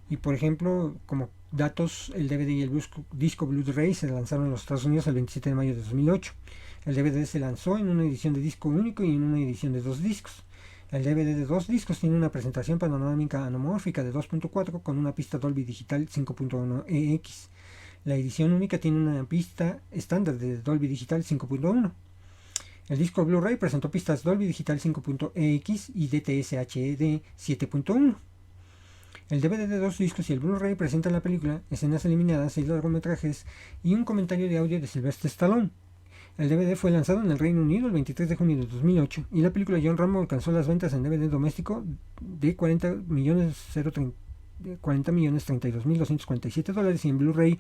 Y por ejemplo, como datos, el DVD y el disco Blu-ray se lanzaron en los Estados Unidos el 27 de mayo de 2008. El DVD se lanzó en una edición de disco único y en una edición de 2 discos. El DVD de 2 discos tiene una presentación panorámica anamórfica de 2.4 con una pista Dolby Digital 5.1 EX. La edición única tiene una pista estándar de Dolby Digital 5.1. El disco Blu-ray presentó pistas Dolby Digital 5.ex y DTS HD 7.1. El DVD de 2 discos y el Blu-ray presentan la película, escenas eliminadas, 6 largometrajes y un comentario de audio de Sylvester Stallone. El DVD fue lanzado en el Reino Unido el 23 de junio de 2008 y la película John Rambo alcanzó las ventas en DVD doméstico de $40.032.247 y en Blu-ray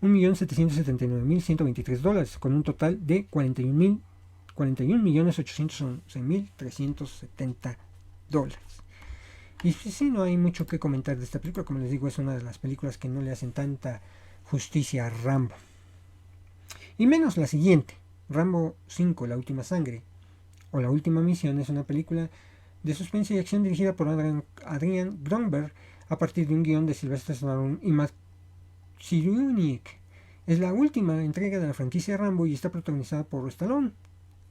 $1.779.123 con un total de $41.811.370. Y sí, no hay mucho que comentar de esta película. Como les digo, es una de las películas que no le hacen tanta justicia a Rambo. Y menos la siguiente, Rambo 5, La Última Sangre, o La Última Misión, es una película de suspense y acción dirigida por Adrian Grönberg a partir de un guión de Sylvester Stallone y Matt Cyrulnik. Es la última entrega de la franquicia Rambo y está protagonizada por Stallone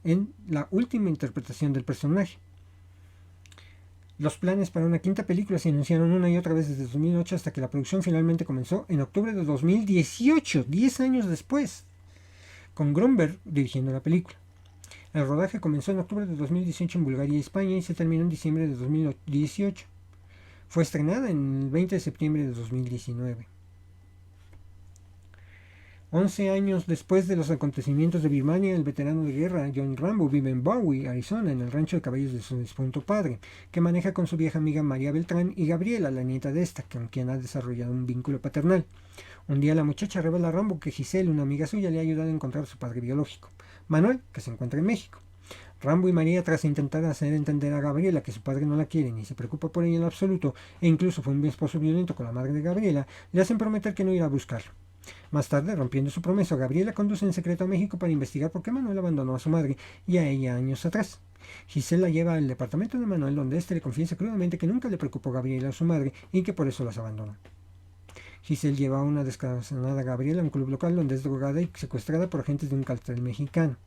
en la última interpretación del personaje. Los planes para una quinta película se anunciaron una y otra vez desde 2008 hasta que la producción finalmente comenzó en octubre de 2018, 10 años después, con Grönberg dirigiendo la película. El rodaje comenzó en octubre de 2018 en Bulgaria y España y se terminó en diciembre de 2018. Fue estrenada en el 20 de septiembre de 2019. 11 años después de los acontecimientos de Birmania, el veterano de guerra John Rambo vive en Bowie, Arizona, en el rancho de caballos de su difunto padre, que maneja con su vieja amiga María Beltrán y Gabriela, la nieta de esta, con quien ha desarrollado un vínculo paternal. Un día la muchacha revela a Rambo que Giselle, una amiga suya, le ha ayudado a encontrar a su padre biológico, Manuel, que se encuentra en México. Rambo y María, tras intentar hacer entender a Gabriela que su padre no la quiere ni se preocupa por ella en lo absoluto, e incluso fue un esposo violento con la madre de Gabriela, le hacen prometer que no irá a buscarlo. Más tarde, rompiendo su promesa, Gabriela conduce en secreto a México para investigar por qué Manuel abandonó a su madre y a ella años atrás. Giselle la lleva al departamento de Manuel, donde éste le confiesa crudamente que nunca le preocupó Gabriela a su madre y que por eso las abandonó. Giselle lleva a una descansada Gabriela a un club local donde es drogada y secuestrada por agentes de un cartel mexicano.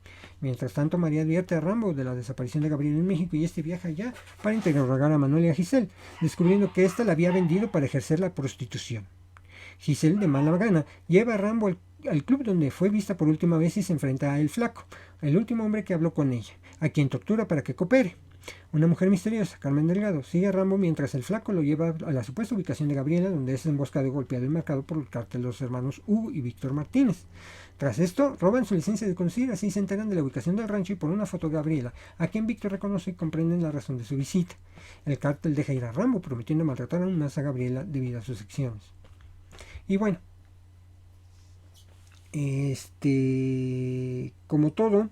Mientras tanto, María advierte a Rambo de la desaparición de Gabriela en México y este viaja allá para interrogar a Manuel y a Giselle, descubriendo que ésta la había vendido para ejercer la prostitución. Giselle, de mala gana, lleva a Rambo al club donde fue vista por última vez y se enfrenta a El Flaco, el último hombre que habló con ella, a quien tortura para que coopere. Una mujer misteriosa, Carmen Delgado, sigue a Rambo mientras el flaco lo lleva a la supuesta ubicación de Gabriela, donde es emboscado, golpeado y marcado por el cártel de los hermanos Hugo y Víctor Martínez. Tras esto, roban su licencia de conducir, así se enteran de la ubicación del rancho y por una foto de Gabriela, a quien Víctor reconoce y comprenden la razón de su visita. El cártel deja ir a Rambo, prometiendo maltratar aún más a Gabriela debido a sus acciones. Y bueno, como todo,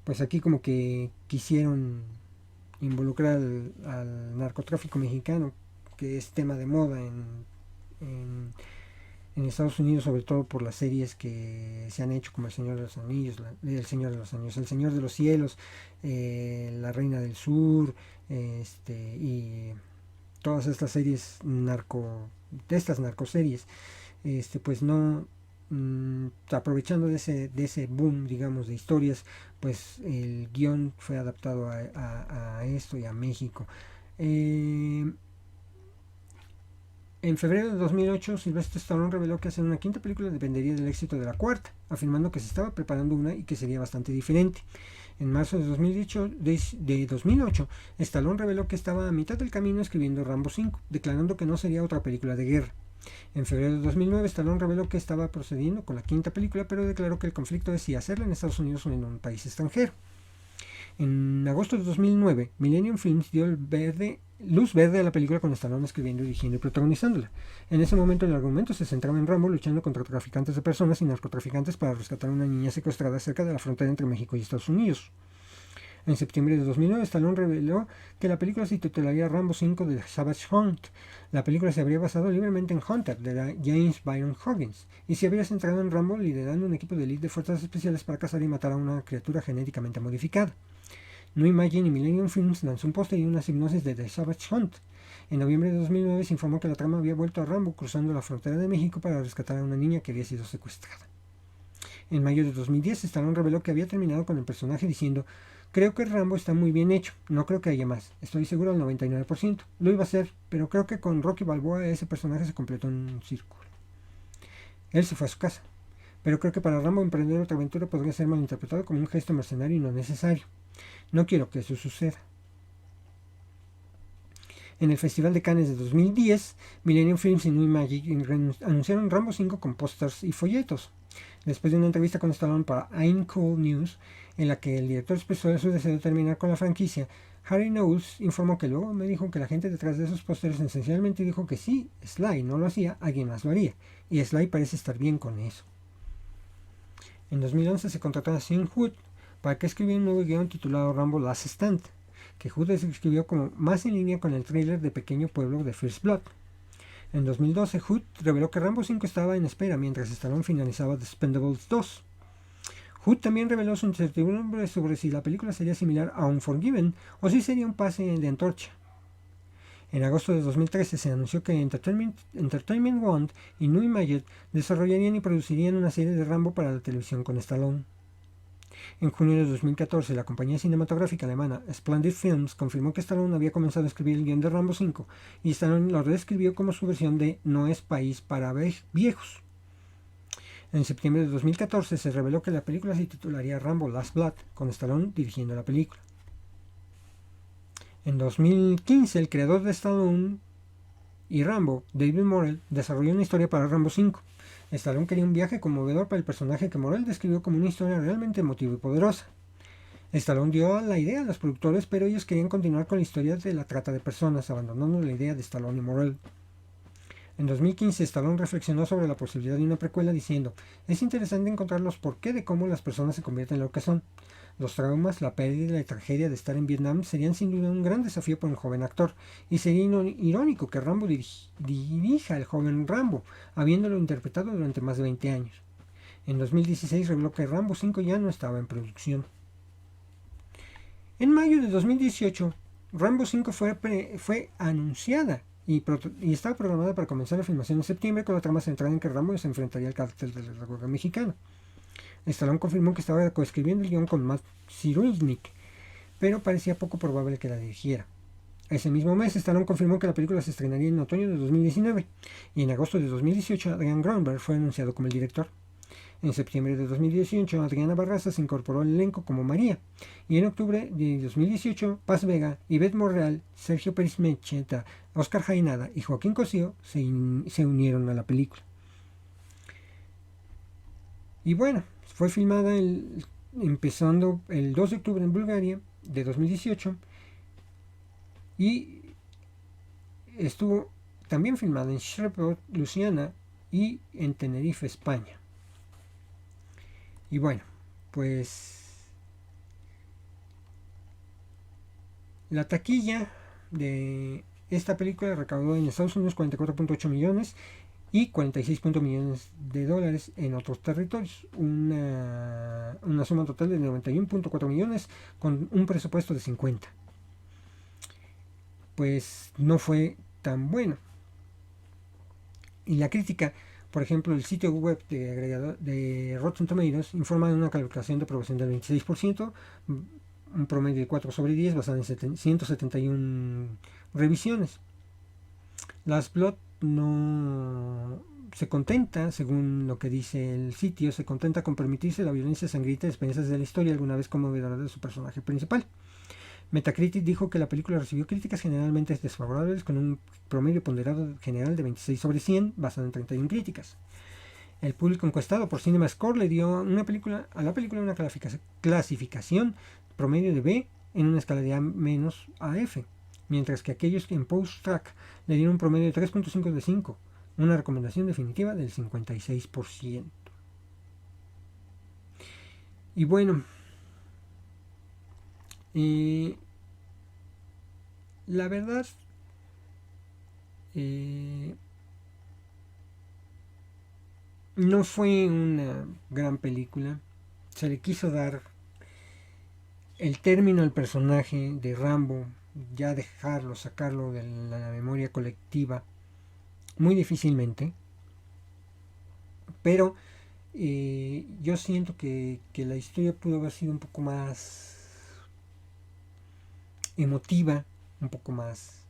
pues aquí como que quisieron involucrar al narcotráfico mexicano, que es tema de moda en Estados Unidos, sobre todo por las series que se han hecho, como El Señor de los Anillos, El Señor de los Anillos, El Señor de los Cielos, La Reina del Sur, y todas estas series de estas narcoseries, pues no, aprovechando de ese boom, digamos, de historias, pues el guión fue adaptado a esto y a México. En febrero de 2008, Sylvester Stallone reveló que hacer una quinta película dependería del éxito de la cuarta, afirmando que se estaba preparando una y que sería bastante diferente. En marzo de 2008, Stallone reveló que estaba a mitad del camino escribiendo Rambo 5, declarando que no sería otra película de guerra. En febrero de 2009, Stallone reveló que estaba procediendo con la quinta película, pero declaró que el conflicto es si hacerla en Estados Unidos o en un país extranjero. En agosto de 2009, Millennium Films dio luz verde a la película con Stallone escribiendo, dirigiendo y protagonizándola. En ese momento el argumento se centraba en Rambo luchando contra traficantes de personas y narcotraficantes para rescatar a una niña secuestrada cerca de la frontera entre México y Estados Unidos. En septiembre de 2009, Stallone reveló que la película se titularía Rambo 5 de Savage Hunt. La película se habría basado libremente en Hunter, de James Byron Huggins, y se habría centrado en Rambo liderando un equipo de élite de fuerzas especiales para cazar y matar a una criatura genéticamente modificada. New Imagine y Millennium Films lanzó un póster y una hipnosis de The Savage Hunt. En noviembre de 2009 se informó que la trama había vuelto a Rambo cruzando la frontera de México para rescatar a una niña que había sido secuestrada. En mayo de 2010, Stallone reveló que había terminado con el personaje diciendo: creo que Rambo está muy bien hecho, no creo que haya más, estoy seguro al 99%, lo iba a hacer, pero creo que con Rocky Balboa ese personaje se completó en un círculo. Él se fue a su casa, pero creo que para Rambo emprender otra aventura podría ser malinterpretado como un gesto mercenario y no necesario. No quiero que eso suceda. En el Festival de Cannes de 2010, Millennium Films y New Magic anunciaron Rambo 5 con pósters y folletos. Después de una entrevista con Stallone para I'm Cool News, en la que el director expresó su deseo de terminar con la franquicia, Harry Knowles informó que luego me dijo que la gente detrás de esos pósteres esencialmente dijo que si Sly no lo hacía, alguien más lo haría, y Sly parece estar bien con eso. En 2011 se contrató a Sean Hood para que escribiera un nuevo guion titulado Rambo Last Stand, que Hood escribió como más en línea con el thriller de Pequeño Pueblo de First Blood. En 2012, Hood reveló que Rambo 5 estaba en espera mientras Stallone finalizaba The Expendables 2. Hood también reveló su incertidumbre sobre si la película sería similar a Unforgiven o si sería un pase de antorcha. En agosto de 2013 se anunció que Entertainment One y New Image desarrollarían y producirían una serie de Rambo para la televisión con Stallone. En junio de 2014, la compañía cinematográfica alemana Splendid Films confirmó que Stallone había comenzado a escribir el guion de Rambo 5 y Stallone lo reescribió como su versión de No es país para viejos. En septiembre de 2014 se reveló que la película se titularía Rambo Last Blood, con Stallone dirigiendo la película. En 2015, el creador de Stallone y Rambo, David Morrell, desarrolló una historia para Rambo 5. Stallone quería un viaje conmovedor para el personaje que Morrell describió como una historia realmente emotiva y poderosa. Stallone dio la idea a los productores, pero ellos querían continuar con la historia de la trata de personas, abandonando la idea de Stallone y Morrell. En 2015, Stallone reflexionó sobre la posibilidad de una precuela diciendo: es interesante encontrar los porqué de cómo las personas se convierten en lo que son. Los traumas, la pérdida y la tragedia de estar en Vietnam serían sin duda un gran desafío para un joven actor, y sería irónico que Rambo dirija al joven Rambo, habiéndolo interpretado durante más de 20 años. En 2016 reveló que Rambo 5 ya no estaba en producción. En mayo de 2018, Rambo 5 fue anunciada y estaba programada para comenzar la filmación en septiembre, con la trama centrada en que Rambo se enfrentaría al cártel de la República Mexicana. Stallone confirmó que estaba coescribiendo el guion con Matt Cyrulnik, pero parecía poco probable que la dirigiera. Ese mismo mes, Stallone confirmó que la película se estrenaría en otoño de 2019, y en agosto de 2018 Adrian Grunberg fue anunciado como el director. En septiembre de 2018, Adriana Barraza se incorporó al elenco como María. Y en octubre de 2018, Paz Vega, Ivette Monreal, Sergio Pérez Mecheta, Oscar Jaenada y Joaquín Cosío se unieron a la película. Y bueno, fue filmada empezando el 2 de octubre en Bulgaria de 2018 y estuvo también filmada en Shreveport, Luisiana y en Tenerife, España. Y bueno, pues la taquilla de esta película recaudó en Estados Unidos 44.8 millones y 46 millones de dólares en otros territorios, una suma total de 91.4 millones con un presupuesto de 50. Pues no fue tan bueno. Y la crítica, por ejemplo, el sitio web de Rotten Tomatoes informa de una calificación de aprobación del 26%, un promedio de 4 sobre 10 basado en 171 revisiones. Last Blood no se contenta, según lo que dice el sitio, se contenta con permitirse la violencia sangrienta de experiencias de la historia alguna vez conmovedora de su personaje principal. Metacritic dijo que la película recibió críticas generalmente desfavorables con un promedio ponderado general de 26 sobre 100 basado en 31 críticas. El público encuestado por CinemaScore le dio a la película una clasificación promedio de B en una escala de A- a F, mientras que aquellos que en Post-Track le dieron un promedio de 3.5 de 5, una recomendación definitiva del 56%. Y bueno, la verdad, no fue una gran película. Se le quiso dar el término al personaje de Rambo, ya sacarlo de la memoria colectiva, muy difícilmente. Pero yo siento que la historia pudo haber sido un poco más emotiva, un poco más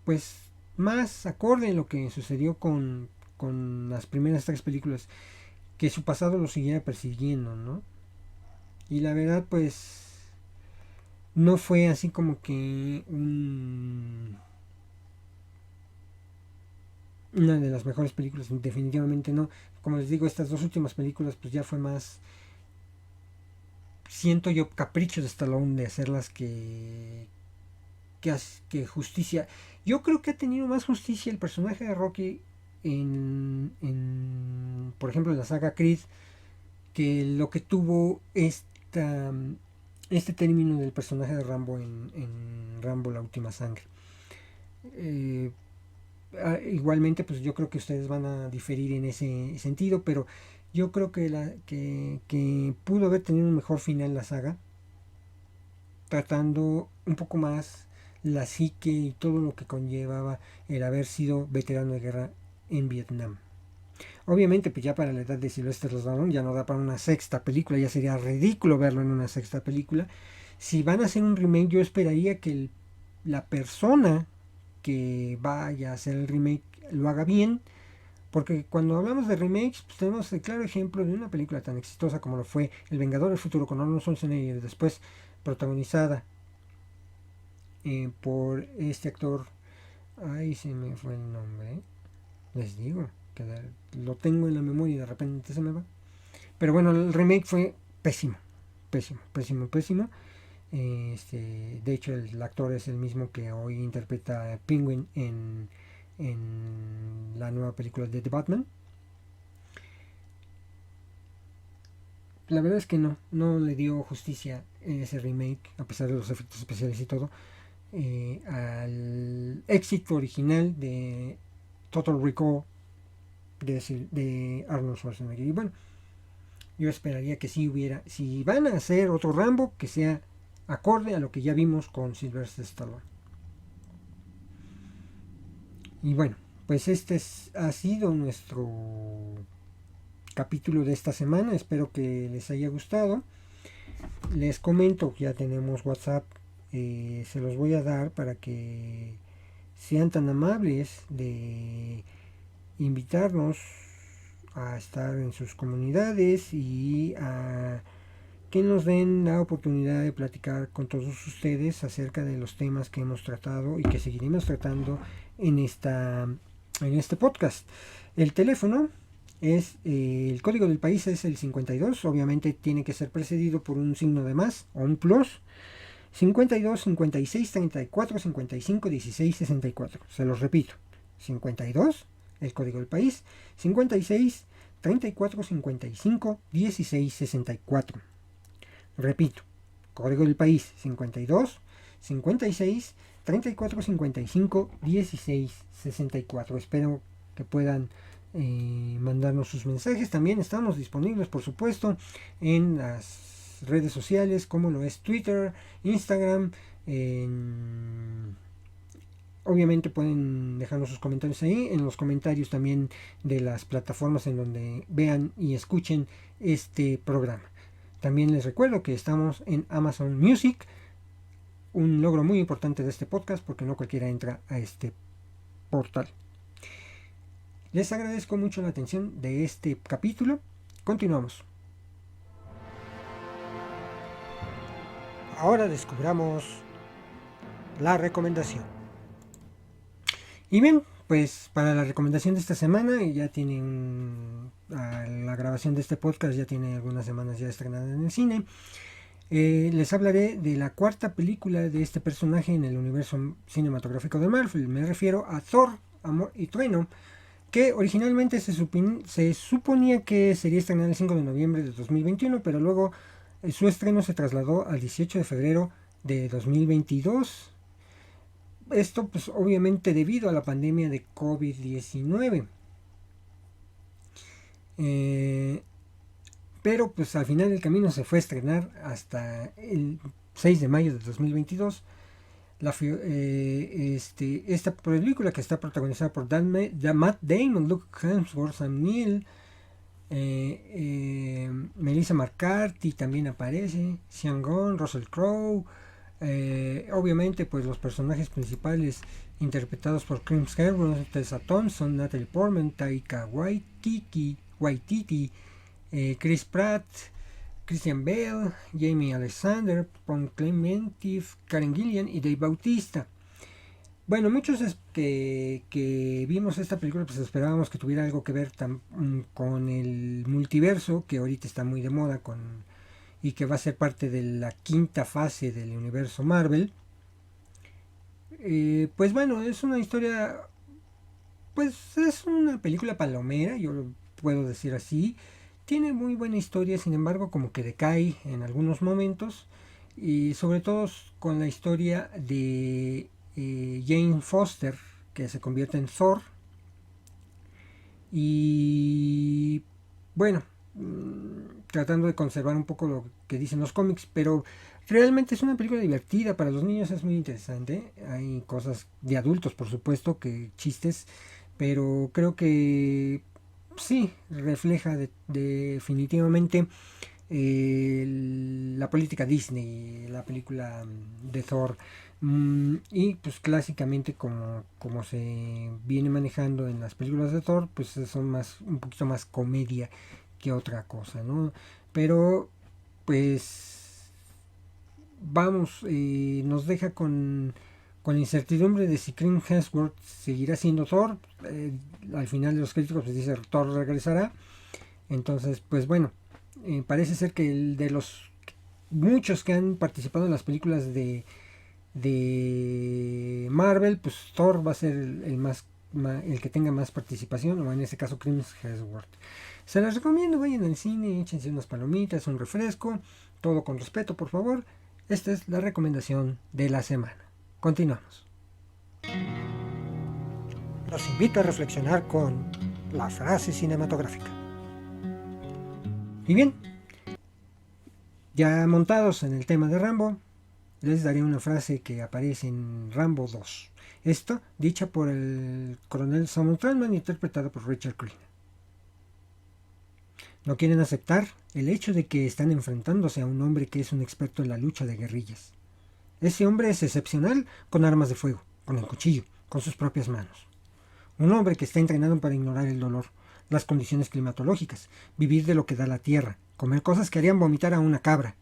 pues más acorde a lo que sucedió con las primeras 3 películas, que su pasado lo siguiera persiguiendo, ¿no? Y la verdad, pues no fue así como que una de las mejores películas, definitivamente no. Como les digo, estas 2 últimas películas pues ya fue más, siento yo, capricho de Stallone de hacerlas que justicia. Yo creo que ha tenido más justicia el personaje de Rocky por ejemplo, en la saga Creed, que lo que tuvo este término del personaje de Rambo en Rambo la última sangre. Igualmente, pues yo creo que ustedes van a diferir en ese sentido, pero yo creo que pudo haber tenido un mejor final la saga, tratando un poco más la psique y todo lo que conllevaba el haber sido veterano de guerra en Vietnam. Obviamente, pues ya para la edad de Sylvester Stallone ya no da para una sexta película, ya sería ridículo verlo en una sexta película. Si van a hacer un remake, yo esperaría que la persona que vaya a hacer el remake lo haga bien, porque cuando hablamos de remakes, pues tenemos el claro ejemplo de una película tan exitosa como lo fue El Vengador del Futuro con Arnold Schwarzenegger, después protagonizada por este actor, ay, se me fue el nombre, les digo, que lo tengo en la memoria y de repente se me va. Pero bueno, el remake fue pésimo, pésimo, pésimo, pésimo. De hecho, el actor es el mismo que hoy interpreta a Penguin en la nueva película de The Batman. La verdad es que no le dio justicia ese remake, a pesar de los efectos especiales y todo, al éxito original de Total Recall de Arnold Schwarzenegger. Y bueno, yo esperaría que si van a hacer otro Rambo, que sea acorde a lo que ya vimos con Sylvester Stallone. Y bueno, pues ha sido nuestro capítulo de esta semana. Espero que les haya gustado. Les comento que ya tenemos WhatsApp se los voy a dar para que sean tan amables de invitarnos a estar en sus comunidades y a que nos den la oportunidad de platicar con todos ustedes acerca de los temas que hemos tratado y que seguiremos tratando en este podcast. El teléfono es el código del país es el 52, obviamente tiene que ser precedido por un signo de más o un plus. 52 56 34 55 16 64. Se los repito. 52, el código del país. 56 34 55 16 64. Repito. Código del país 52 56 34 55 16 64. Espero que puedan mandarnos sus mensajes. También estamos disponibles, por supuesto, en las redes sociales como lo es Twitter, Instagram. Obviamente pueden dejarnos sus comentarios ahí, en los comentarios también de las plataformas en donde vean y escuchen este programa. También les recuerdo que estamos en Amazon Music, un logro muy importante de este podcast porque no cualquiera entra a este portal. Les agradezco mucho la atención de este capítulo. Continuamos. Ahora descubramos la recomendación. Y bien, pues para la recomendación de esta semana, ya tienen la grabación de este podcast, ya tiene algunas semanas ya estrenada en el cine. Les hablaré de la cuarta película de este personaje en el universo cinematográfico de Marvel. Me refiero a Thor, Amor y Trueno, que originalmente se suponía que sería estrenada el 5 de noviembre de 2021, pero luego su estreno se trasladó al 18 de febrero de 2022. Esto pues obviamente debido a la pandemia de COVID-19. Pero pues al final del camino se fue a estrenar hasta el 6 de mayo de 2022. Esta película, que está protagonizada por Matt Damon, Luke Hemsworth, Sam Neill, Melissa McCarthy también aparece, Sean Gunn, Russell Crowe, obviamente pues los personajes principales interpretados por Chris Hemsworth, Tessa Thompson, Natalie Portman, Taika Waititi, Chris Pratt, Christian Bale, Jamie Alexander, Pon Clementif, Karen Gillian y Dave Bautista. Bueno, muchos que vimos esta película pues esperábamos que tuviera algo que ver con el multiverso, que ahorita está muy de moda y que va a ser parte de la quinta fase del universo Marvel. Pues bueno, es una historia, pues es una película palomera, yo lo puedo decir así. Tiene muy buena historia, sin embargo como que decae en algunos momentos, y sobre todo con la historia de Jane Foster, que se convierte en Thor. Y bueno, tratando de conservar un poco lo que dicen los cómics, pero realmente es una película divertida, para los niños es muy interesante. Hay cosas de adultos, por supuesto, que chistes, pero creo que sí refleja definitivamente la política Disney, la película de Thor. Y pues clásicamente como se viene manejando en las películas de Thor, pues son un poquito más comedia que otra cosa, ¿no? Pero pues vamos, nos deja con la incertidumbre de si Chris Hemsworth seguirá siendo Thor. Al final de los críticos pues dice Thor regresará. Entonces pues bueno, parece ser que de los muchos que han participado en las películas de Marvel, pues Thor va a ser el que tenga más participación, o en este caso Chris Hemsworth. Se las recomiendo, vayan al cine, échense unas palomitas, un refresco, todo con respeto, por favor. Esta es la recomendación de la semana. Continuamos. Los invito a reflexionar con la frase cinematográfica. Y bien, ya montados en el tema de Rambo, les daré una frase que aparece en Rambo 2. Esto dicha por el coronel Samuel Tranman, interpretado por Richard Green. No quieren aceptar el hecho de que están enfrentándose a un hombre que es un experto en la lucha de guerrillas. Ese hombre es excepcional con armas de fuego, con el cuchillo, con sus propias manos. Un hombre que está entrenado para ignorar el dolor, las condiciones climatológicas, vivir de lo que da la tierra, comer cosas que harían vomitar a una cabra.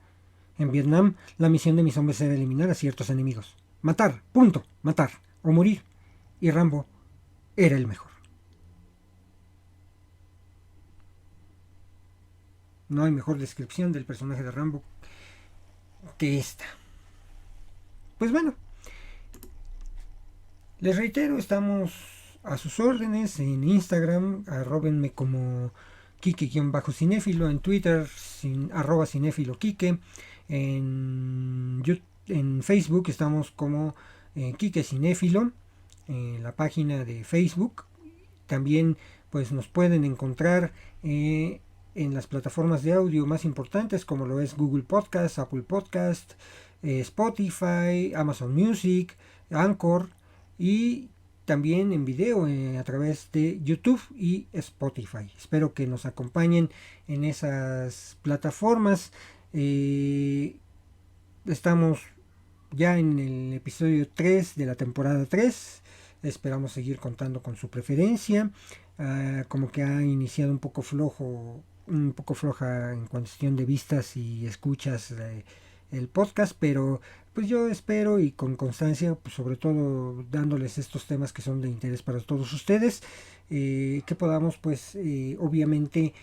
En Vietnam, la misión de mis hombres era eliminar a ciertos enemigos. Matar, punto, matar, o morir. Y Rambo era el mejor. No hay mejor descripción del personaje de Rambo que esta. Pues bueno, les reitero, estamos a sus órdenes en Instagram, arróbenme como Kike-cinéfilo, en Twitter, @cinéfilo Kike, en Facebook estamos como Kike Cinéfilo, en la página de Facebook. También pues nos pueden encontrar en las plataformas de audio más importantes como lo es Google Podcast, Apple Podcast, Spotify, Amazon Music, Anchor, y también en video a través de YouTube y Spotify. Espero que nos acompañen en esas plataformas. Estamos ya en el episodio 3 de la temporada 3. Esperamos seguir contando con su preferencia. Como que ha iniciado un poco floja en cuestión de vistas y escuchas el podcast, pero pues yo espero, y con constancia, pues sobre todo dándoles estos temas que son de interés para todos ustedes, que podamos pues obviamente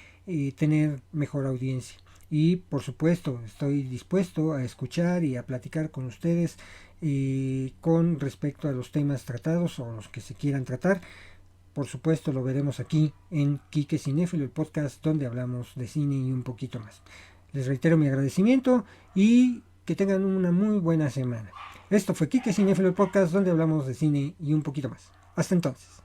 tener mejor audiencia. Y por supuesto estoy dispuesto a escuchar y a platicar con ustedes con respecto a los temas tratados o los que se quieran tratar. Por supuesto lo veremos aquí en Kike Cinéfilo, el podcast donde hablamos de cine y un poquito más. Les reitero mi agradecimiento y que tengan una muy buena semana. Esto fue Kike Cinéfilo, el podcast donde hablamos de cine y un poquito más. Hasta entonces.